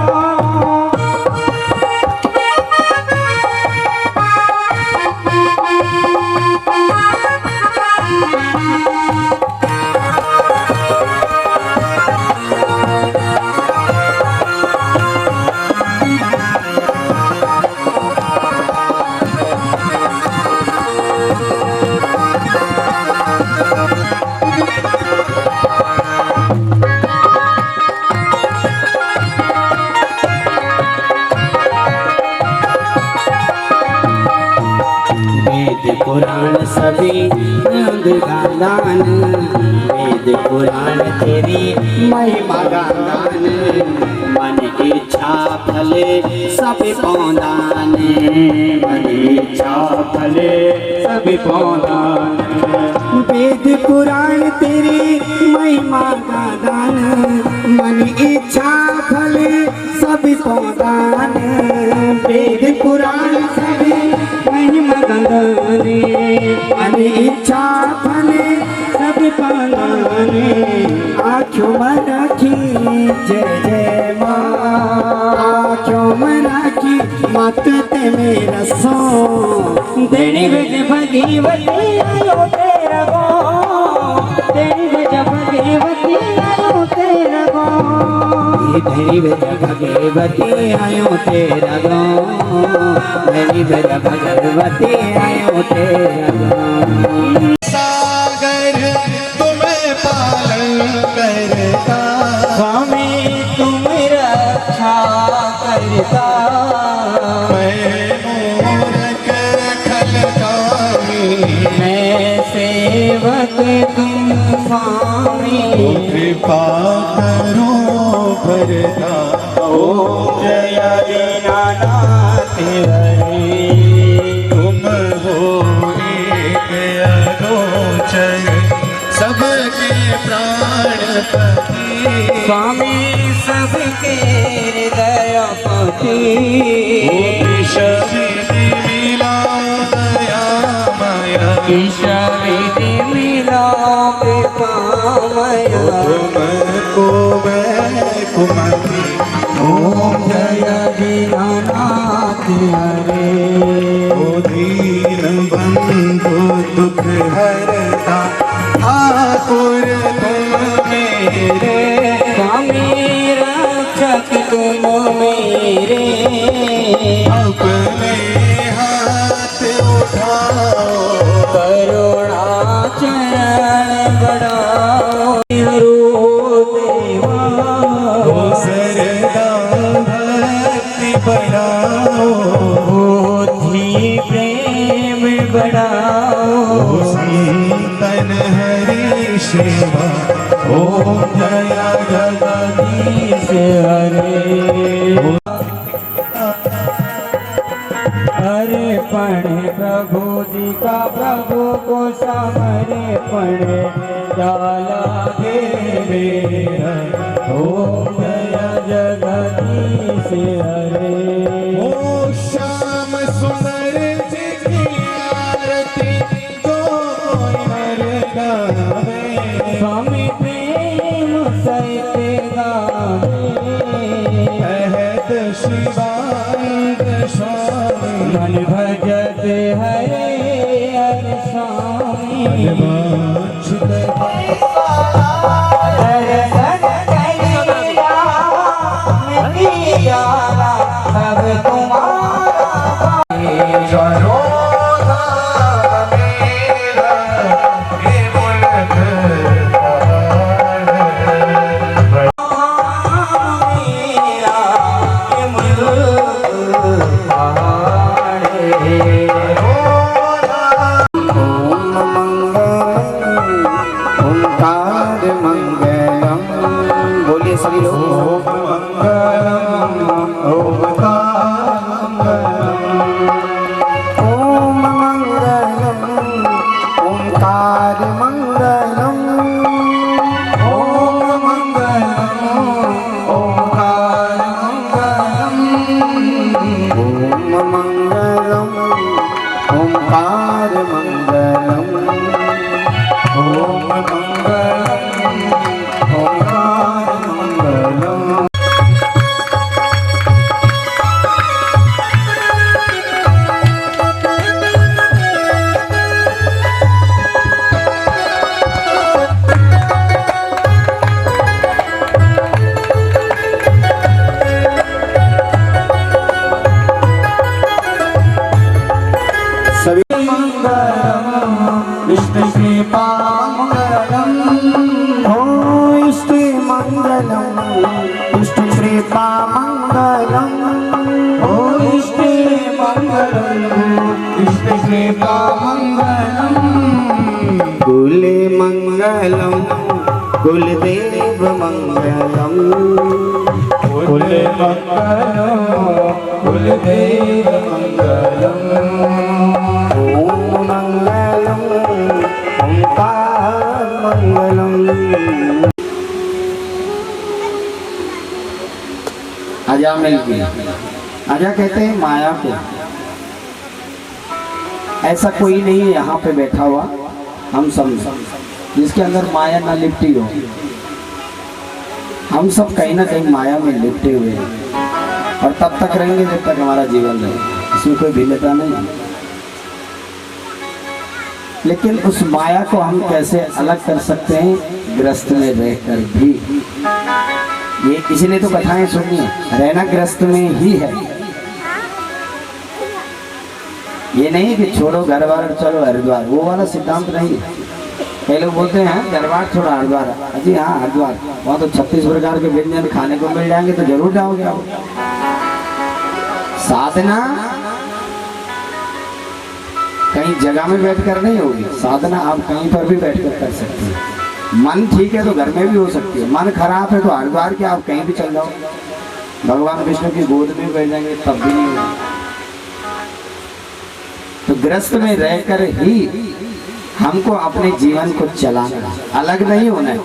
पुराण सभी रंग गान वेद पुराण तेरी महिमा गान मन इच्छा फले सब पौदान मन इच्छा फले सब पौदान वेद पुराण तेरी महिमा गान मन इच्छा फले सब पौदान वेद पुराण सभी महिमा गान मन इच्छा फले सब पाने आँखों में रखी जय जय माँ आँखों में रखी मत ते मेरा सो तेरी विज भगवती आयो तेरा गो तेरी विज भगवती आयो तेरा गो तेरी विज भगवती आयो तेरा गो तेरी विज भगवती आयो तेरा गो। सागर तुम्हें पालन करता स्वामी तुम रक्षा करता मैं मूरख खलकामी मैं सेवक तुम स्वामी कृपा करो भरता ओम जय दीनानाथ हरे तुम हो एक अगोचर सबके प्राणपति स्वामी सबके हृदयपति विषविधि मिला दयामया विषविधि मिला कृपामय तुमको मैं कुमति ओम जय दीनानाथ हरे ओ दीन बंधु दुख हरता ठाकुर तुम मेरे स्वामी रक्षक तुम मेरे अपने हाथ उठाओ करुणा चरण बढ़ाओ रो देवा ओ सरदा भक्ति बढ़ाओ बुद्धि प्रेम बढ़ाओ ओ संतन हरि सेवा ओम जय जगदीश हरे हरे पण प्रभु जी का प्रभु को समरे पण डाला दे मेरा ओम जय जगदीश हरे ओ श्याम सुंदर जी की आरती को नर गावे स्वामी प्रेम सहित गावे कहत शिवानंद स्वामी मन भजत हरे हर स्वामी वांछित दर्शन करिया मैं प्यारा सब तुम्हारा जरोधा मेरा ये मुल्क मेरा ये मुल्क पहाड़ ओंकार मंगलम बोलिए सभी लोग ओम मंगलम ओंकार मंगलम मंगलम इष्ट कृपा मंगलम ओ इष्ट मंगलम इष्ट कृपा मंगलम कुल मंगलम कुलदेव मंगलम कुल मंगलम कुलदेव मंगलम ओम मंगलम ओंकार मंगलम। अजामिल की अजा कहते हैं माया को। ऐसा कोई नहीं है यहाँ पे बैठा हुआ हम सब जिसके अंदर माया ना लिपटी हो। हम सब कहीं ना कहीं माया में लिपटे हुए हैं और तब तक रहेंगे जब तक हमारा जीवन रहे। इसमें कोई भिन्नता नहीं है। लेकिन उस माया को हम कैसे अलग कर सकते हैं? ग्रस्त में रहकर भी। ये इसलिए तो कथाएं सुनिए, रहना ग्रस्त में ही है। ये नहीं कि छोड़ो घर बार चलो हरिद्वार, वो वाला सिद्धांत नहीं। कई लोग बोलते हैं घर बार छोड़ो हरिद्वार। अजी हाँ हरिद्वार, वहाँ तो 36 प्रकार के व्यंजन खाने को मिल जाएंगे तो जरूर जाओगे आप। साधना कहीं जगह में बैठकर नहीं होगी, साधना आप कहीं पर भी बैठकर कर सकते हैं। मन ठीक है तो घर में भी हो सकती है, मन खराब है तो हरिद्वार के आप कहीं भी चल जाओ, भगवान विष्णु की गोद में बैठ जाएंगे तब भी नहीं होगा। तो ग्रस्त में रहकर ही हमको अपने जीवन को चलाना, अलग नहीं होना है।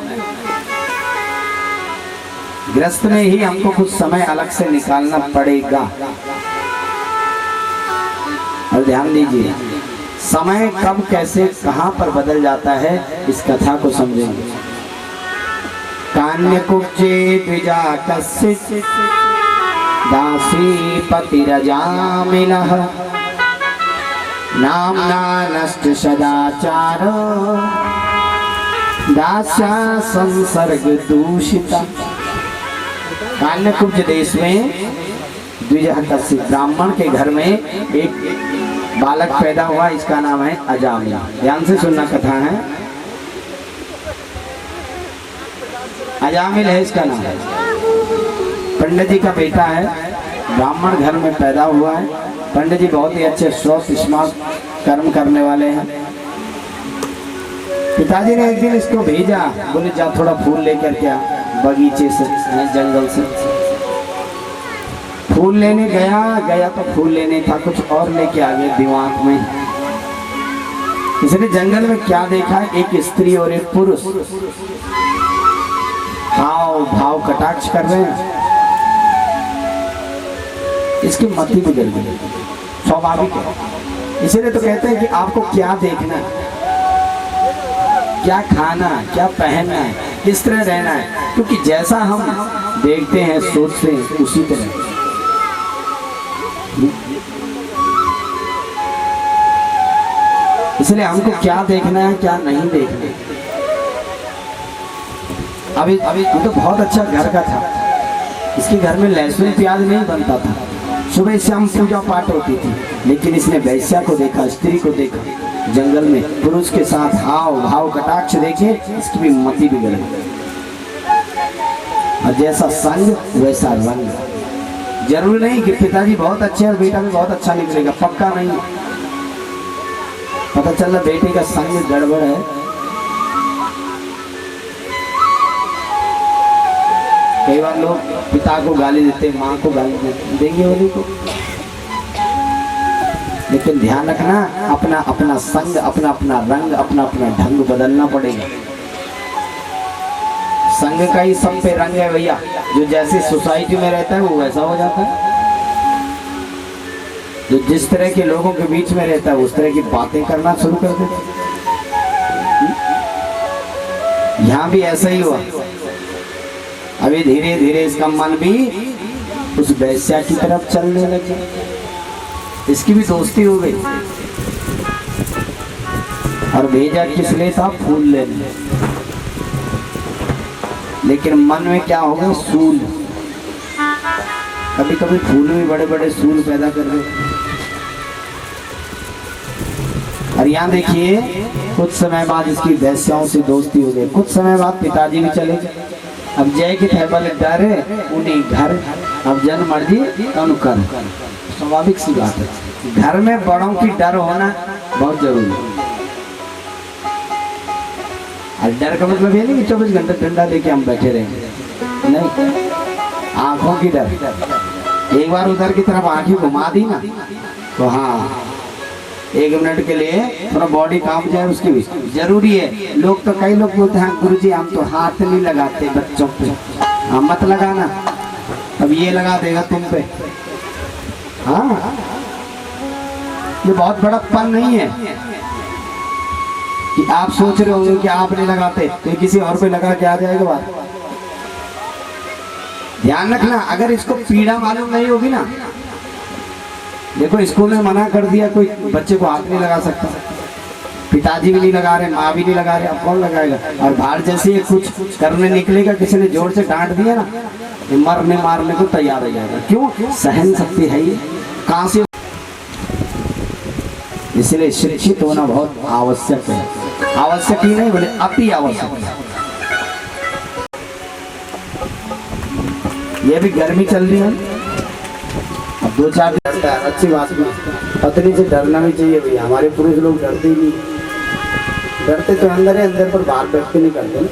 ग्रस्त में ही हमको कुछ समय अलग से निकालना पड़ेगा। और ध्यान दीजिए, समय कब कैसे कहां पर बदल जाता है इस कथा को समझेंगे। कान्य कुब्जे द्विजा कस्यचित् दासी पतिरजामिनः नाम्ना नष्ट सदाचार दास्या संसर्ग दूषिता। कान्यकुब्ज देश में द्विजा कश्यप ब्राह्मण के घर में एक बालक पैदा हुआ, इसका नाम है अजामिल। ध्यान से सुनना कथा है। अजामिल है इसका नाम। पंडित जी का बेटा है, ब्राह्मण घर में पैदा हुआ है। पंडित जी बहुत ही अच्छे श्रोत स्मार्ट कर्म करने वाले हैं। पिताजी ने एक दिन इसको भेजा, बोले जा थोड़ा फूल लेकर के आ बगीचे से, जंगल से। फूल लेने गया तो फूल लेने था, कुछ और लेके आ गए दिमाग में। इसने जंगल में क्या देखा, एक स्त्री और एक पुरुष हाव भाव कटाक्ष कर रहे हैं। इसकी मति बिगड़ गई, स्वाभाविक है। इसीलिए तो कहते हैं कि आपको क्या देखना है, क्या खाना है, क्या पहनना है, किस तरह रहना है, क्योंकि जैसा हम देखते हैं सोचते हैं उसी तरह। इसलिए हमको क्या देखना है क्या नहीं देखना है। अभी तो बहुत अच्छा घर का था, इसके घर में लहसुन प्याज नहीं बनता था, सुबह शाम पूजा पाठ होती थी। लेकिन इसने वैश्या को देखा, स्त्री को देखा, जंगल में पुरुष के साथ हाव भाव कटाक्ष देखे, इसकी भी मति बिगड़ गई। और जैसा संग वैसा रंग। जरूरी नहीं कि पिताजी बहुत अच्छे और बेटा भी बहुत अच्छा निकलेगा, पक्का नहीं। पता चल रहा बेटे का संग गड़बड़ है, कई बार लोग पिता को गाली देते, माँ को गाली देंगे वाली को। लेकिन ध्यान रखना, अपना अपना संग, अपना अपना रंग, अपना अपना ढंग बदलना पड़ेगा। संग का ही सब पे रंग है भैया। जो जैसे सोसाइटी में रहता है वो वैसा हो जाता है। जो जिस तरह के लोगों के बीच में रहता है उस तरह की बातें करना शुरू कर देता है। यहाँ भी ऐसा ही हुआ। अभी धीरे धीरे इसका मन भी उस वैश्या की तरफ चलने लगे। इसकी भी दोस्ती हो गई और भेजा किस लिए था, फूल लेने। लेकिन मन में क्या हो गया, सूल। कभी कभी फूल में बड़े बड़े सूल पैदा कर रहे। और यहाँ देखिए कुछ समय बाद इसकी वैश्याओं से दोस्ती हो गई। कुछ समय बाद पिताजी भी चले गए। अब जय के थे वाले डर है उन्हीं घर, अब जन मर्जी अनुकर, स्वाभाविक सी बात है। घर में बड़ों की डर होना बहुत जरूरी है। और डर का मतलब ये नहीं कि 24 घंटे डंडा लेके हम बैठे रहेंगे, नहीं, आंखों की डर। एक बार उधर की तरफ आंखें घुमा दी ना तो हाँ 1 मिनट के लिए थोड़ा बॉडी काम जाए, उसकी भी जरूरी है। लोग तो कई लोग बोलते हैं गुरुजी हम तो हाथ नहीं लगाते बच्चों पे, हम मत लगाना, अब ये लगा देगा तुम पे। हाँ ये बहुत बड़ा पन नहीं है कि आप सोच रहे होंगे कि आप नहीं लगाते तो ये किसी और पे लगा के आ जाएगा बात। ध्यान रखना, अगर इसको पीड़ा मालूम नहीं होगी ना, देखो स्कूल में मना कर दिया कोई बच्चे को हाथ नहीं लगा सकता, पिताजी भी नहीं लगा रहे, माँ भी नहीं लगा रहे, अब कौन लगाएगा। और बाहर जैसे कुछ करने निकलेगा, किसी ने जोर से डांट दिया ना, मरने मारने को तैयार हो जाएगा। क्यों? सहन शक्ति है ये कहाँ से। इसलिए शिक्षित होना बहुत आवश्यक है, आवश्यक ही नहीं बोले अति आवश्यक है। ये भी गर्मी चल रही है, अब 2-4 दिन अच्छी बात नहीं, पत्नी से डरना भी चाहिए भैया। हमारे पुरुष लोग डरते ही नहीं, डरते तो अंदर है, अंदर पर बाहर बैठ के नहीं करते ना,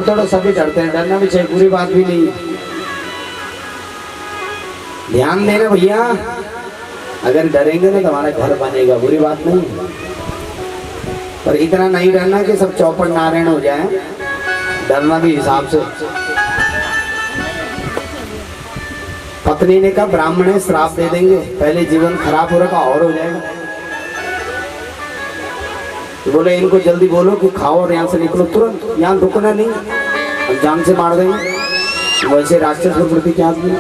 थोड़ा सभी डरते हैं, डरना भी चाहिए, बुरी बात भी नहीं है। ध्यान देना भैया, अगर डरेंगे ना तो हमारा घर बनेगा, बुरी बात नहीं है। पर इतना नहीं डरना कि सब चौपड़ नारायण हो जाए, डरना भी हिसाब से। पत्नी ने कहा ब्राह्मण है श्राप दे देंगे, पहले जीवन खराब हो रखा और हो जाएगा। तो बोले इनको जल्दी बोलो कि खाओ और यहाँ से निकलो तुरंत, यहाँ रुकना नहीं, हम जान से मार देंगे। वैसे राक्षस प्रवृत्ति क्या आदमी,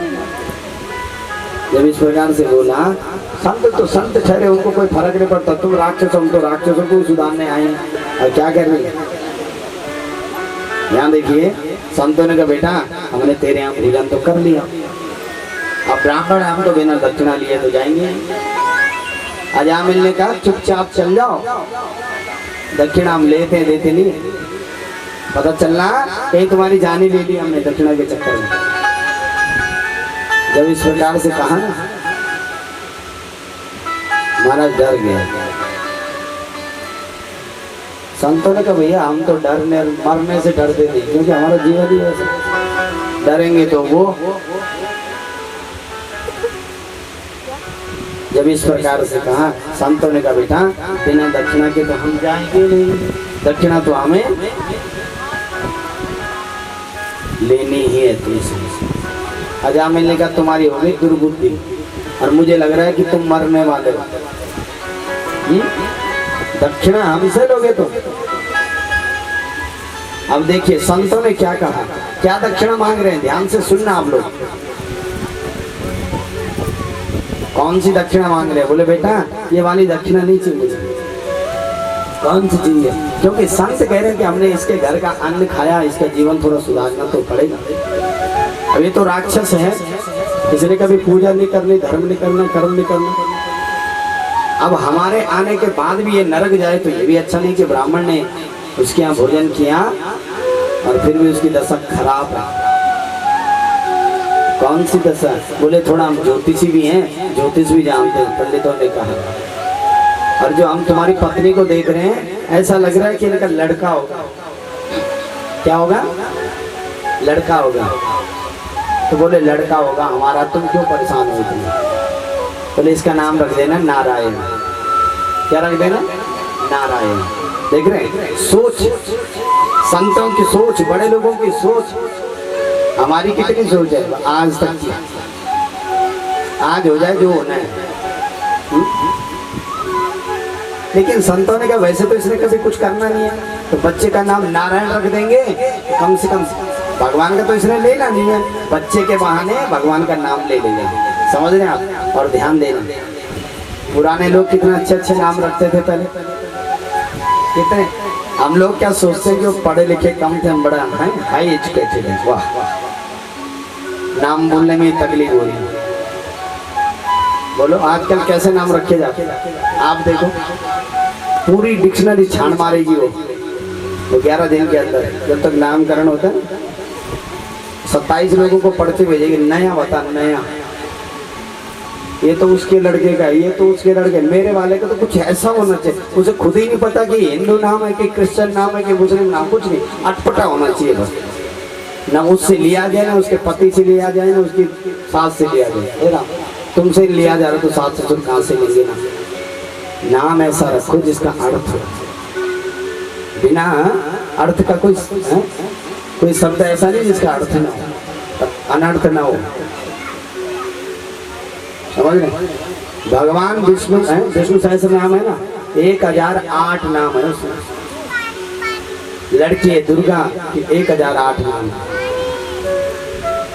जब इस प्रकार से बोला, संत तो संत ठहरे, उनको कोई फर्क नहीं पड़ता, तुम राक्षस हम तो राक्षसों को सुधारने आए हैं और क्या कर रहे हैं। यहाँ देखिए संतों ने कहा बेटा हमने तेरे यहाँ भोजन तो कर लिया, अब ब्राह्मण हम तो बिना दक्षिणा लिए तो जाएंगे। अजामिल ने कहा चुपचाप चल जाओ, दक्षिणा हम लेते देते नहीं, पता चलना कहीं तुम्हारी जान ही ले ली हमने दक्षिणा के चक्कर में। जब इस प्रकार से कहा ना, महाराज डर गया। संतों ने कहा भैया हम तो डरने मरने से डरते नहीं, क्योंकि हमारा जीवन ही ऐसा, डरेंगे तो वो। जब इस प्रकार से कहा, संतों ने कहा बेटा बिना दक्षिणा के तो हम जाएंगे नहीं, दक्षिणा तो हमें लेनी ही है तुमसे। अजामिल ने कहा तुम्हारी हो गई दुर्बुद्धि, और मुझे लग रहा है कि तुम मरने वाले हो, दक्षिणा हमसे लोगे तो। अब देखिए संतों ने क्या कहा, क्या दक्षिणा मांग रहे हैं, ध्यान से सुनना आप लोग। कौन सी दक्षिणा मांग रहे हैं? बोले बेटा ये वाली दक्षिणा नहीं चाहिए मुझे। कौन सी चाहिए? क्योंकि संत कह रहे हैं कि हमने इसके घर का अन्न खाया, इसका जीवन थोड़ा सुधारना तो पड़ेगा। अब ये तो राक्षस है, इसने कभी पूजा नहीं करनी, धर्म नहीं करना, कर्म नहीं करना। अब हमारे आने के बाद भी ये नरक जाए तो ये भी अच्छा नहीं कि ब्राह्मण ने उसके यहाँ भोजन किया और फिर भी उसकी दशा खराब है। कौन सी दशा? बोले थोड़ा हम ज्योतिषी भी हैं, ज्योतिष भी जानते हैं, पंडितों ने कहा। और जो हम तुम्हारी पत्नी को देख रहे हैं ऐसा लग रहा है कि इनका लड़का होगा। क्या होगा? लड़का होगा। तो बोले लड़का होगा हमारा, तुम क्यों परेशान हो? तुम बोले इसका नाम रख देना नारायण। क्या रख देना? नारायण। देख रहे हैं सोच, संतों की सोच, बड़े लोगों की सोच। हमारी कितनी सोच है आज तक की, आज हो जाए जो होना है। लेकिन संतों ने कहा वैसे तो इसने कभी कुछ करना नहीं है, तो बच्चे का नाम नारायण रख देंगे, कम से कम भगवान का तो इसने लेना नहीं है, बच्चे के बहाने भगवान का नाम ले लेंगे। समझ रहे हैं आप? और ध्यान देना, पुराने लोग कितने अच्छे अच्छे नाम रखते थे पहले, कितने। हम लोग क्या सोचते हैं कि वो पढ़े लिखे कम थे, हम बड़ा हाई एजुकेटेड है। वाह, नाम बोलने में तकलीफ हो रही है। बोलो आजकल कैसे नाम रखे जाते हैं? आप देखो पूरी डिक्शनरी छान मारेगी वो 11 दिन के अंदर, जब तक नामकरण होता है। 27 लोगों को पढ़ते भेजेगी, नया बता नया, ये तो उसके लड़के का, ये तो उसके लड़के, मेरे वाले का तो कुछ ऐसा होना चाहिए, उसे खुद ही नहीं पता कि हिंदू नाम है कि क्रिश्चियन नाम है कि मुस्लिम नाम, कुछ नहीं, अटपटा होना चाहिए बस। ना उससे लिया जाए, ना उसके पति से लिया जाए, ना उसकी सास से लिया जाए। तुमसे लिया जा रहा तो सास ससुर कहाँ से लेंगे ना। नाम ऐसा रखो जिसका अर्थ हो, बिना अर्थ का कोई शब्द ऐसा नहीं जिसका अर्थ ना हो, अनर्थ ना हो, समझ रहे। भगवान विष्णु है, विष्णु सहस्त्र नाम है ना, 1008 नाम है उसमें। लड़की है दुर्गा की 1008 नाम है,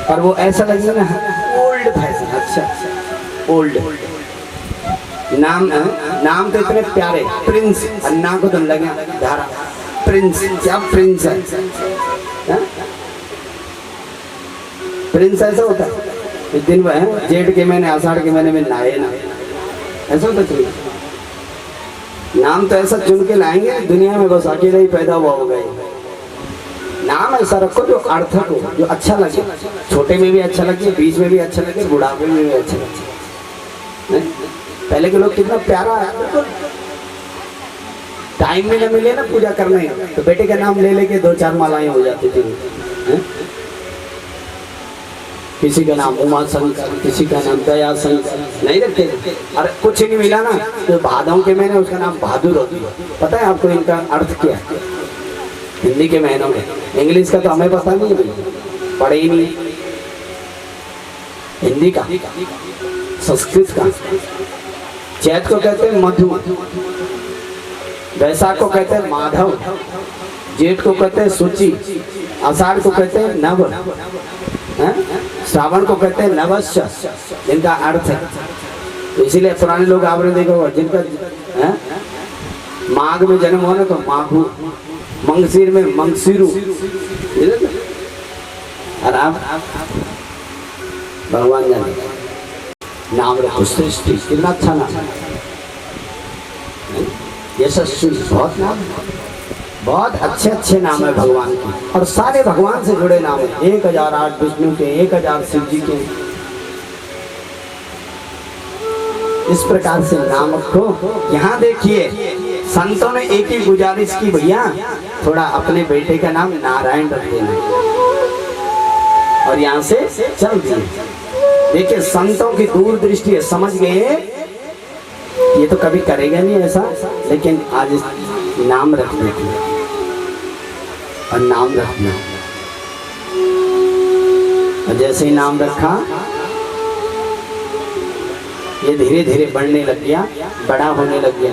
और वो ऐसा लगेगा ना ओल्ड फैशन, अच्छा ओल्ड नाम। नाम तो इतने प्यारे, प्रिंस, अन्ना को तो लगे धारा, प्रिंस, क्या प्रिंस है, प्रिंस ऐसा होता है। इस दिन वह जेठ के महीने आषाढ़ के महीने में लाए ना, ऐसा होता चाहिए। नाम तो ऐसा चुन के लाएंगे दुनिया में, बस अकेले ही पैदा हुआ होगा। नाम ऐसा रखो जो अर्थ को, जो अच्छा लगे, छोटे में भी अच्छा लगे, बीच में भी अच्छा लगे, बुढ़ापे में भी अच्छा लगे। पहले के लोग कितना प्यारा है, टाइम में न मिले ना पूजा करने तो बेटे का नाम ले लेके 2-4 मालाएं हो जाती थी। किसी का नाम उमा शंकर, किसी का नाम दया शंकर, नहीं रखते। अरे कुछ नहीं मिला ना तो भादों के महीने उसका नाम बहादुर होती है। पता है आपको इनका अर्थ क्या है? हिंदी के महीनों में, इंग्लिश का तो हमें पता नहीं है, पढ़े ही नहीं। हिंदी का, संस्कृत का, चैत को कहते हैं मधु, वैशाख को कहते हैं माधव, जेठ को कहते हैं सूची, आषाढ़ को कहते हैं नव, श्रावण को कहते हैं नवस्य, जिनका अर्थ है। तो इसीलिए पुराने लोग आपने देखा होगा, जिनका माघ में जन्म हो ना तो माघू, मंगसीर में मंगसीरू, और आप भगवान जाने नाम रखो सृष्टि, कितना अच्छा नाम है, यशस्वी, बहुत नाम, बहुत अच्छे अच्छे नाम है भगवान के, और सारे भगवान से जुड़े नाम है। 1008 विष्णु के, 1000 शिव जी के। इस प्रकार से नाम रखो। यहाँ देखिए संतों ने एक ही गुजारिश की, भैया थोड़ा अपने बेटे का नाम नारायण रख देना, और यहाँ से चल दिए। देखिए संतों की दूरदृष्टि है, समझ गए ये तो कभी करेगा नहीं ऐसा, लेकिन आज नाम रख देते और नाम रखना। और जैसे ही नाम रखा ये धीरे धीरे बढ़ने लग गया, बड़ा होने लग गया।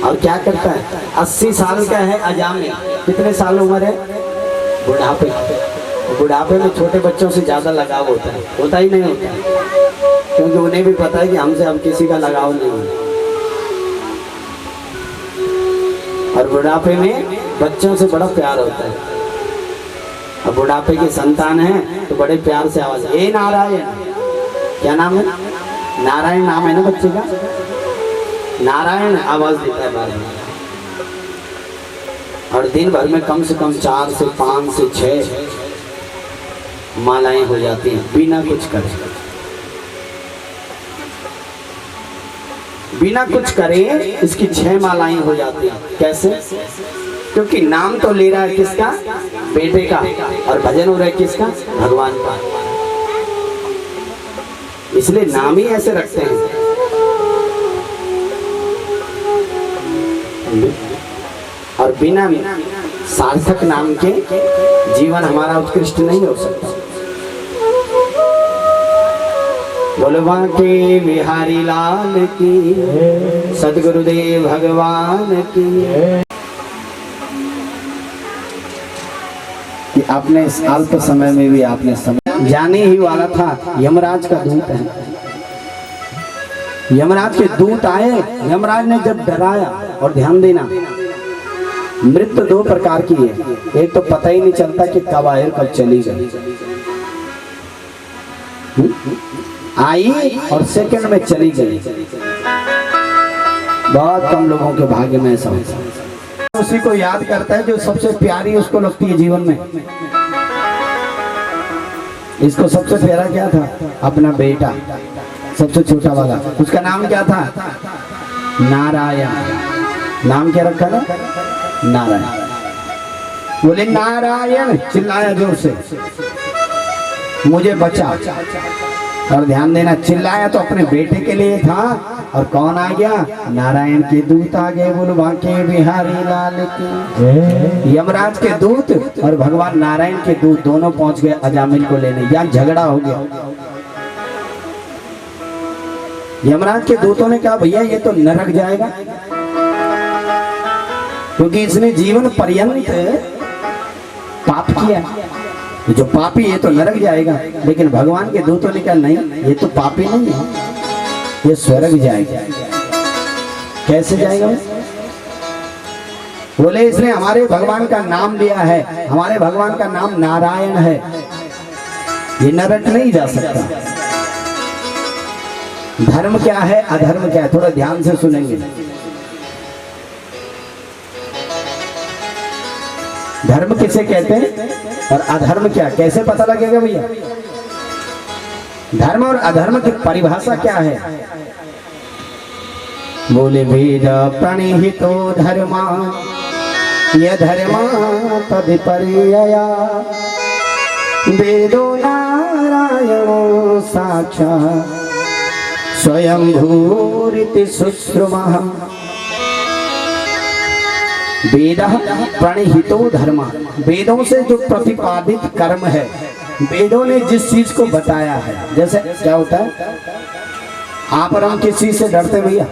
और क्या करता है, 80 साल का है अजामिल, कितने साल उम्र है, बुढ़ापे। बुढ़ापे में छोटे बच्चों से ज्यादा लगाव होता है, होता ही नहीं होता, क्योंकि उन्हें भी पता है कि हमसे अब किसी का लगाव नहीं है। और बुढ़ापे में बच्चों से बड़ा प्यार होता है। अब बुढ़ापे की संतान है तो बड़े प्यार से आवाज, ए नारायण, क्या नाम है, नारायण नाम है ना बच्चे का, नारायण आवाज देता है बार बार। और दिन भर में कम से कम 4 से 5 से 6 मालाएं हो जाती हैं बिना कुछ करे, बिना कुछ करे इसकी 6 मालाएं हो जाती हैं। कैसे? क्योंकि नाम तो ले रहा है किसका, बेटे का, और भजन हो रहा है किसका, भगवान का। इसलिए नाम ही ऐसे रखते हैं। और बिना सार्थक नाम के जीवन हमारा उत्कृष्ट नहीं हो सकता। बोलवा के बिहारी लाल की, सदगुरुदेव भगवान की। कि आपने इस अल्प समय में भी आपने समय जाने ही वाला था, यमराज का दूत है। यमराज के दूत आए, यमराज ने जब डराया, और ध्यान देना मृत्यु 2 प्रकार की है, एक तो पता ही नहीं चलता कि कब आए कब चली गई, आई और सेकंड में चली गई। बहुत कम लोगों के भाग्य में ऐसा होता है। उसी को याद करता है जो सबसे प्यारी उसको लगती है जीवन में। इसको सबसे प्यारा क्या था? अपना बेटा, सबसे छोटा वाला, उसका नाम क्या था? नारायण। नाम क्या रखा था? नारायण। बोले नारायण, चिल्लाया जोर से, मुझे बचा। और ध्यान देना, चिल्लाया तो अपने बेटे के लिए था। और कौन आ गया? नारायण के दूत आ गए। बोलो बांके बिहारी लाल की। यमराज के दूत और भगवान नारायण के दूत दोनों पहुंच गए अजामिल को लेने। यहाँ झगड़ा हो गया। यमराज के दूतों ने कहा भैया ये तो नरक जाएगा, क्योंकि इसने जीवन पर्यंत पाप किया। जो पापी ये तो नरक जाएगा। लेकिन भगवान के दूतों ने कहा नहीं, ये तो पापी नहीं है, ये स्वर्ग जाएगा। कैसे जाएगा? बोले इसने हमारे भगवान का नाम लिया है, हमारे भगवान का नाम नारायण है, ये नरक नहीं जा सकता। धर्म क्या है, अधर्म क्या है, थोड़ा ध्यान से सुनेंगे। धर्म किसे कहते हैं और अधर्म क्या, कैसे पता लगेगा भैया? धर्म और अधर्म की परिभाषा क्या है? बोले वेद प्रणिहितो धर्मा ये धर्मा तदिपर्यया वेदो नारायणो साक्षात् स्वयंभूरिति शुश्रुमः। वेद प्रणिहितो धर्म, वेदों से जो प्रतिपादित कर्म है, वेदों ने जिस चीज को बताया है। जैसे क्या होता है, आप और हम किस चीज से डरते भैया?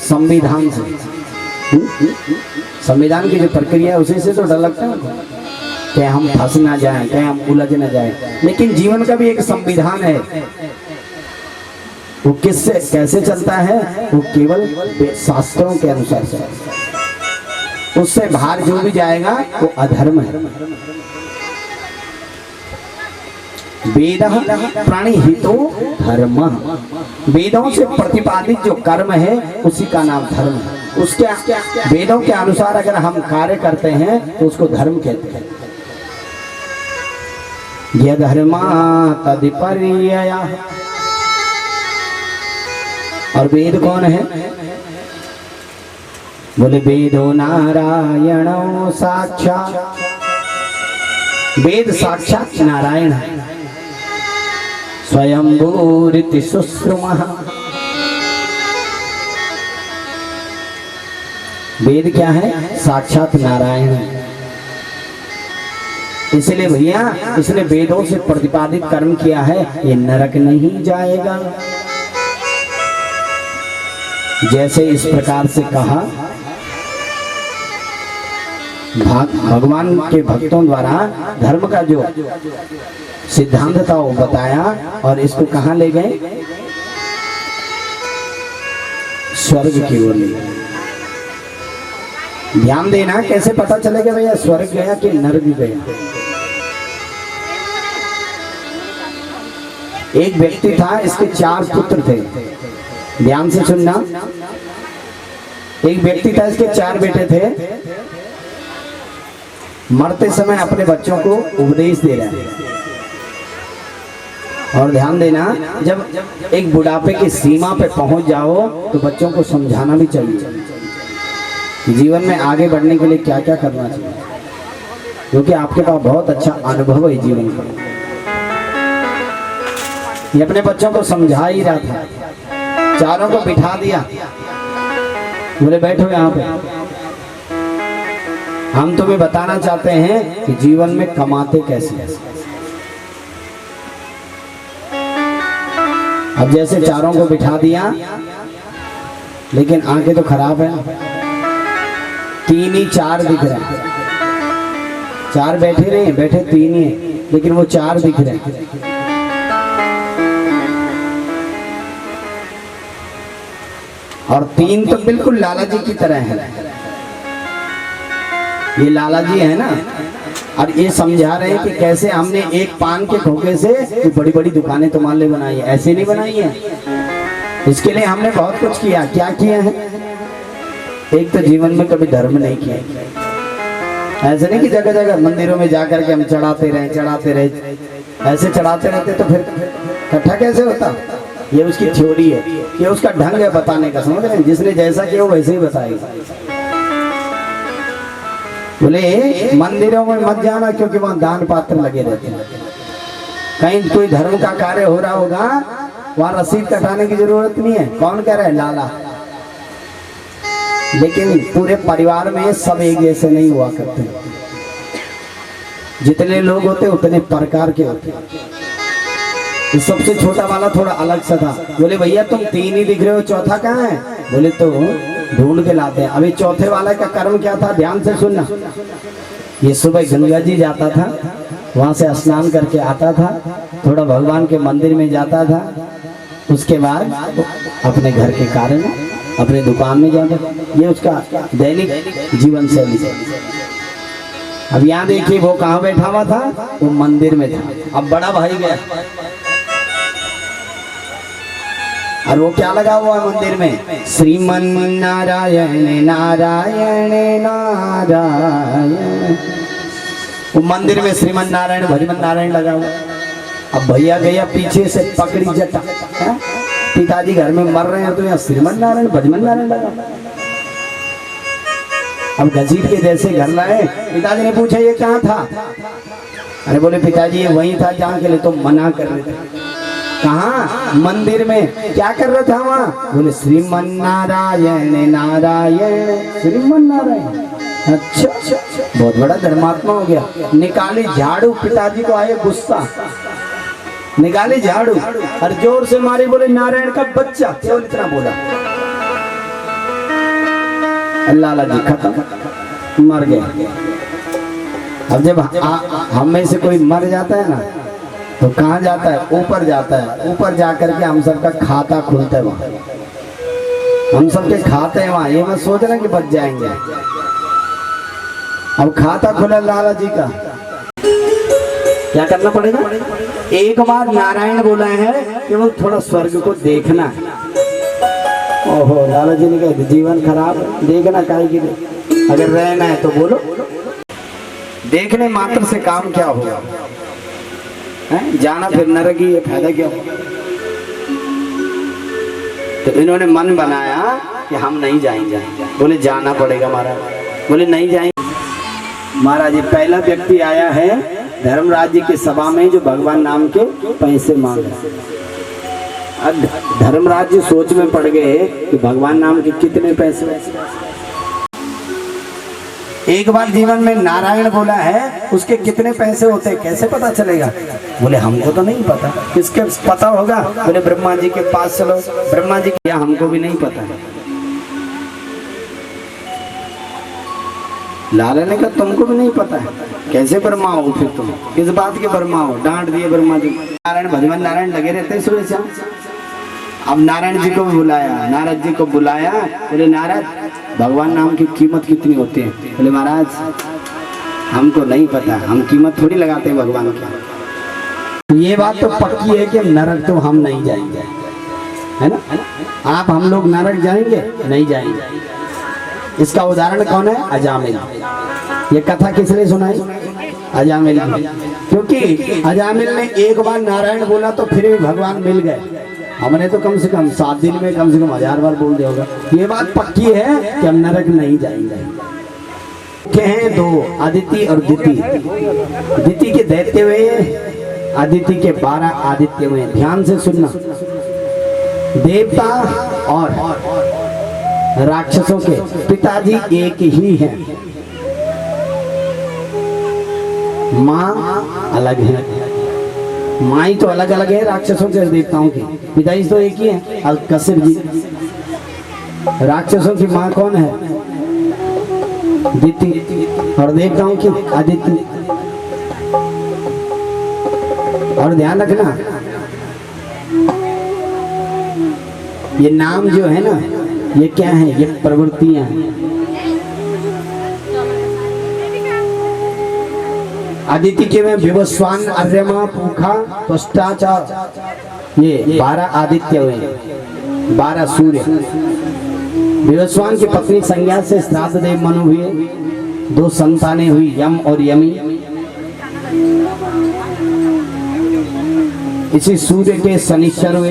संविधान से। संविधान की जो प्रक्रिया है उसी से तो डर लगता है कि हम फंस ना जाएं, कि हम उलझ ना जाएं। लेकिन जीवन का भी एक संविधान है, वो किससे कैसे चलता है? वो केवल शास्त्रों के अनुसार चलता है। उससे बाहर जो भी जाएगा वो अधर्म है। वेद प्रणिहितो धर्म, वेदों से प्रतिपादित जो कर्म है उसी का नाम धर्म है। उसके वेदों के अनुसार अगर हम कार्य करते हैं तो उसको धर्म कहते हैं। यह धर्मा तदिपर्यया। और वेद कौन है? बोले वेदो नारायणो साक्षात्, वेद साक्षात नारायण है। स्वयंभूरिति शुश्रुमः, वेद क्या है? साक्षात नारायण है। इसलिए भैया इसने वेदों से प्रतिपादित कर्म किया है, ये नरक नहीं जाएगा। जैसे इस प्रकार से कहा, भगवान के भक्तों द्वारा धर्म का जो सिद्धांत था वो बताया और इसको कहाँ ले गए? स्वर्ग की ओर ले गए। ध्यान देना, कैसे पता चलेगा भैया स्वर्ग गया कि नरक गया? एक व्यक्ति था, इसके 4 पुत्र थे। ध्यान से सुनना, एक व्यक्ति था, इसके 4 बेटे थे। मरते समय अपने बच्चों को उपदेश दे रहे हैं। और ध्यान देना, जब एक बुढ़ापे की सीमा पे पहुंच जाओ तो बच्चों को समझाना भी चाहिए कि जीवन में आगे बढ़ने के लिए क्या क्या करना चाहिए, क्योंकि आपके पास बहुत अच्छा अनुभव है जीवन का। ये अपने बच्चों को समझा ही रहा था। चारों को बिठा दिया, बोले बैठो यहाँ पे, हम तुम्हें बताना चाहते हैं कि जीवन में कमाते कैसे। अब जैसे चारों को बिठा दिया, लेकिन आंखें तो खराब है, 3 ही 4 दिख रहे हैं। 4 बैठे नहीं, बैठे 3 ही है, लेकिन वो 4 दिख रहे हैं। और 3 तो बिल्कुल लाला जी की तरह है। ये लाला जी है ना, और ये समझा रहे हैं कि कैसे हमने एक पान के खोखे से बड़ी बड़ी दुकानें तुम्हारे लिए बनाई है। ऐसे नहीं बनाई है, इसके लिए हमने बहुत कुछ किया। क्या किया है? एक तो जीवन में कभी धर्म नहीं किया। ऐसे नहीं कि जगह जगह मंदिरों में जाकर के हम चढ़ाते रहे ऐसे चढ़ाते रहते तो फिर इकट्ठा कैसे होता? ये उसकी थ्योरी है, ये उसका ढंग है बताने का, समझ रहे हैं? जिसने जैसा किया वो वैसे ही बताएगा। बोले मंदिरों में मत जाना क्योंकि वहां दान पात्र लगे रहते हैं। कहीं कोई धर्म का कार्य हो रहा होगा, वहां रसीद कटाने की जरूरत नहीं है। कौन कह रहा है? लाला। लेकिन पूरे परिवार में सब एक जैसे नहीं हुआ करते। जितने लोग होते उतने प्रकार के होते। सबसे छोटा वाला थोड़ा अलग सा था। बोले भैया तुम 3 ही दिख रहे हो, चौथा कहाँ है? बोले तो ढूंढ के लाते हैं। अभी चौथे वाला का कर्म क्या था? ध्यान से सुनना। ये सुबह गंगा जी जाता था, वहां से स्नान करके आता था, थोड़ा भगवान के मंदिर में जाता था, उसके बाद अपने घर के कार्य में अपने दुकान में जाता था। ये उसका दैनिक जीवन शैली है। अब यहाँ देखिए वो कहाँ बैठा हुआ था? वो मंदिर में था। अब बड़ा भाई गया और वो क्या लगा हुआ है मंदिर में? श्रीमन नारायण नारायण नारायण। वो मंदिर में श्रीमन नारायण भजमन नारायण लगा हुआ। अब भैया गया पीछे से पकड़ी जटा, पिताजी घर में मर रहे हैं तो यहाँ श्रीमन नारायण भजमन नारायण लगा। अब घसीट के जैसे घर लाए, पिताजी ने पूछा ये कहाँ था? अरे बोले पिताजी ये वही था जहाँ के लिए तो मना कर रहे थे। कहाँ? मंदिर में। क्या कर रहा था वहाँ? बोले श्रीमन नारायण नारायण श्रीमन नारायण। अच्छा, बहुत बड़ा धर्मात्मा हो गया। निकाले झाड़ू, पिताजी को आए गुस्सा, निकाले झाड़ू और जोर से मारे। बोले नारायण का बच्चा, केवल इतना बोला। लाला जी खत्म, मर गए। अब जब हम में से कोई मर जाता है ना तो कहाँ जाता है? ऊपर जाता है। ऊपर जाकर के हम सबका खाता खुलता है वहाँ, हम सबके खाते हैं वहाँ। ये मैं सोच रहा कि बच जाएंगे। अब खाता खुला लाला जी का, क्या करना पड़ेगा? एक बार नारायण बोला है कि वो थोड़ा स्वर्ग को देखना है। ओहो, लाला जी ने कहा जीवन खराब, देखना काहे की? अगर रहना है तो बोलो। देखने मात्र से काम क्या होगा? जाना फिर नरक ही, फायदा क्या होगा? तो इन्होंने मन बनाया कि हम नहीं जाएंगे। बोले जाना पड़ेगा महाराज। बोले नहीं जाएंगे। महाराज ये पहला व्यक्ति आया है धर्मराज जी की सभा में जो भगवान नाम के पैसे मांग रहे। अब धर्मराज जी सोच में पड़ गए कि भगवान नाम के कितने पैसे। एक बार जीवन में नारायण बोला है, उसके कितने पैसे होते हैं कैसे पता चलेगा? बोले हमको तो नहीं पता। किसके पता होगा? बोले ब्रह्मा जी के पास चलो। ब्रह्मा जी क्या? हमको भी नहीं पता है। लाला ने कहा तुमको भी नहीं पता है, कैसे ब्रह्मा हो फिर तुम? किस बात के ब्रह्मा हो? डांट दिए ब्रह्मा जी। नारायण भजमन नारायण लगे रहते सुबह शाम। अब नारायण जी को भी बुलाया, नारद जी को बुलाया। बोले नारद भगवान नाम की कीमत कितनी होती है? बोले महाराज हमको नहीं पता, हम कीमत थोड़ी लगाते हैं भगवान की। ये बात तो पक्की है कि नरक तो हम नहीं जाएंगे, है ना? आप हम लोग नरक जाएंगे? नहीं जाएंगे। इसका उदाहरण कौन है? अजामिल। ये कथा किसने सुनाई? अजामिल। क्योंकि अजामिल ने एक बार नारायण बोला तो फिर भी भगवान मिल गए। हमने तो कम से कम 7 दिन में कम से कम 1000 बार बोल दिया होगा। ये बात पक्की है कि हम नरक नहीं जाएंगे। क्या हैं? 2, आदित्य और दिति। दिति के दैत्य हुए, आदित्य के 12 आदित्य हुए। ध्यान से सुनना। देवता और राक्षसों के पिताजी एक ही हैं, माँ अलग है। माँ ही तो अलग अलग है राक्षसों के देवताओं की, पिताजी तो एक ही है, अलकशिप जी। राक्षसों की माँ कौन है? दिति। और देवताओं की आदित्य। और ध्यान रखना ये नाम जो है ना, ये क्या है? ये प्रवृत्तियां हैं। आदित्य के में विवस्वान, अर्यमा, पूखा, त्वष्टाचार, ये 12 आदित्य हुए, 12 सूर्य। विवस्वान की पत्नी संज्ञा से श्राद्ध देव मनु हुए, 2 संतानें हुई, यम और यमी। इसी सूर्य के शनिश्चर हुए।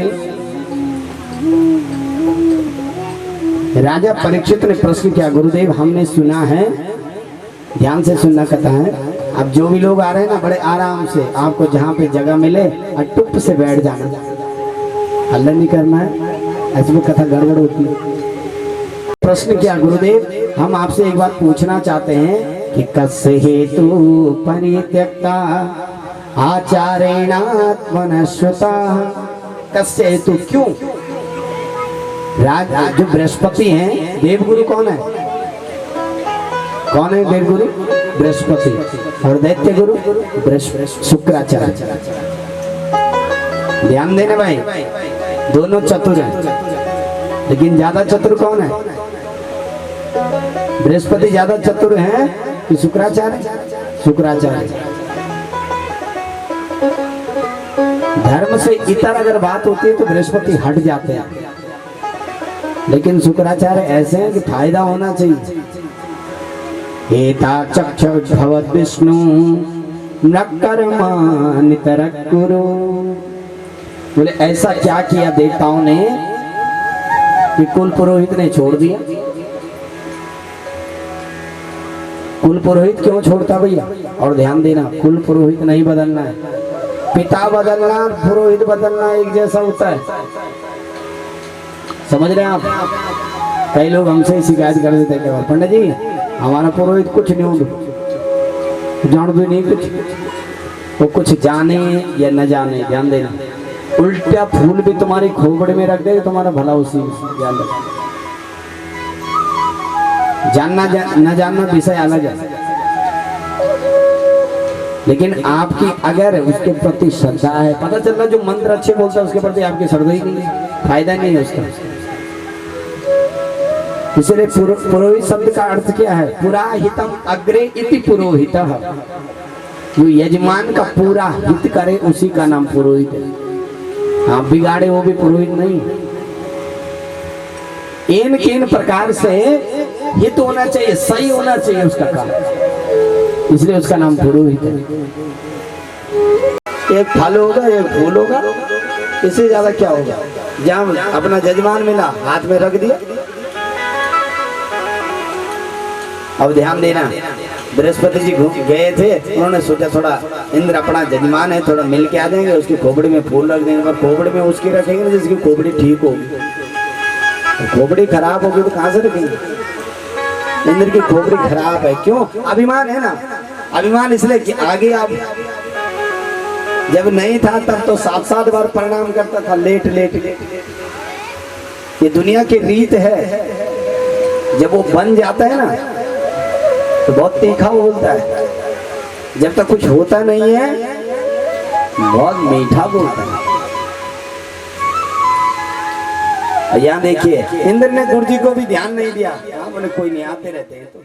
राजा परीक्षित ने प्रश्न किया, गुरुदेव हमने सुना है, ध्यान से सुनना कथा है, अब जो भी लोग आ रहे हैं ना बड़े आराम से, आपको जहाँ पे जगह मिले टुप से बैठ जाना, हल्ला नहीं करना है, ऐसे में कथा गड़बड़ होती है। प्रश्न किया, गुरुदेव हम आपसे एक बात पूछना चाहते हैं कि कस्य हेतु परित्यक्ता आचारेणात्मनश्रुता, कस्य हेतु क्यों? राजा जो बृहस्पति हैं, देवगुरु कौन है? कौन है देवगुरु? बृहस्पति। और दैत्य गुरु शुक्राचार्य। ध्यान देना भाई, दोनों चतुर हैं, लेकिन ज्यादा चतुर कौन है? बृहस्पति ज्यादा चतुर हैं कि शुक्राचार्य? शुक्राचार्य। धर्म से इतर अगर बात होती है तो बृहस्पति हट जाते हैं, लेकिन शुक्राचार्य ऐसे हैं कि फायदा होना चाहिए। एता चक्षुष भवद विष्णु नकर्मा नितरक गुरु, बोले ऐसा क्या किया देवताओं ने कि कुल पुरोहित ने छोड़ दिया? कुल पुरोहित क्यों छोड़ता भैया? और ध्यान देना, कुल पुरोहित नहीं बदलना है, पिता बदलना पुरोहित बदलना एक जैसा होता है, समझ रहे हैं आप? कई लोग हमसे शिकायत कर देते हैं, पंडित जी हमारा पुरोहित कुछ नहीं हो, जान भी नहीं कुछ, वो कुछ जाने या न जाने, ध्यान देना, उल्टा फूल भी तुम्हारी खोपड़ी में रख दे, तुम्हारा भला उसी ध्यान रखना। जानना न जानना विषय अलग है, लेकिन आपकी अगर उसके प्रति श्रद्धा है, पता चल रहा जो मंत्र अच्छे बोलता है उसके प्रति आपकी श्रद्धा ही नहीं है, फायदा नहीं है उसका। इसलिए पुरोहित शब्द का अर्थ क्या है? पुराहितम अग्रे इति पुरोहितः, जो यजमान का पूरा हित करे उसी का नाम पुरोहित है। आप बिगाड़े वो भी पुरोहित नहीं। इन किन प्रकार से हित होना चाहिए, सही होना चाहिए उसका काम, इसलिए उसका नाम पुरोहित है। एक फल होगा, एक फूल होगा, इससे ज्यादा क्या होगा? जहाँ अपना जजमान मिला हाथ में रख दिया। अब ध्यान देना, बृहस्पति जी गए थे, उन्होंने सोचा थोड़ा इंद्र अपना जजमान है, थोड़ा मिल के आ जाएंगे, उसकी खोपड़ी में फूल रख देंगे, पर खोपड़ी में उसकी रखेंगे जिसकी खोपड़ी ठीक होगी, खोपड़ी खराब होगी तो कहां से रखेंगे? इंद्र की खोपड़ी खराब है, क्यों? अभिमान है ना, अभिमान इसलिए कि आगे आप जब नहीं था तब तो 7-7 बार प्रणाम करता था, लेट लेट लेट। ये दुनिया की रीत है, जब वो बन जाता है ना तो बहुत तीखा बोलता है, जब तक कुछ होता नहीं है बहुत मीठा बोलता है। यहाँ देखिए, इंद्र ने गुरु जी को भी ध्यान नहीं दिया, बोले कोई नहीं, आते रहते हैं तो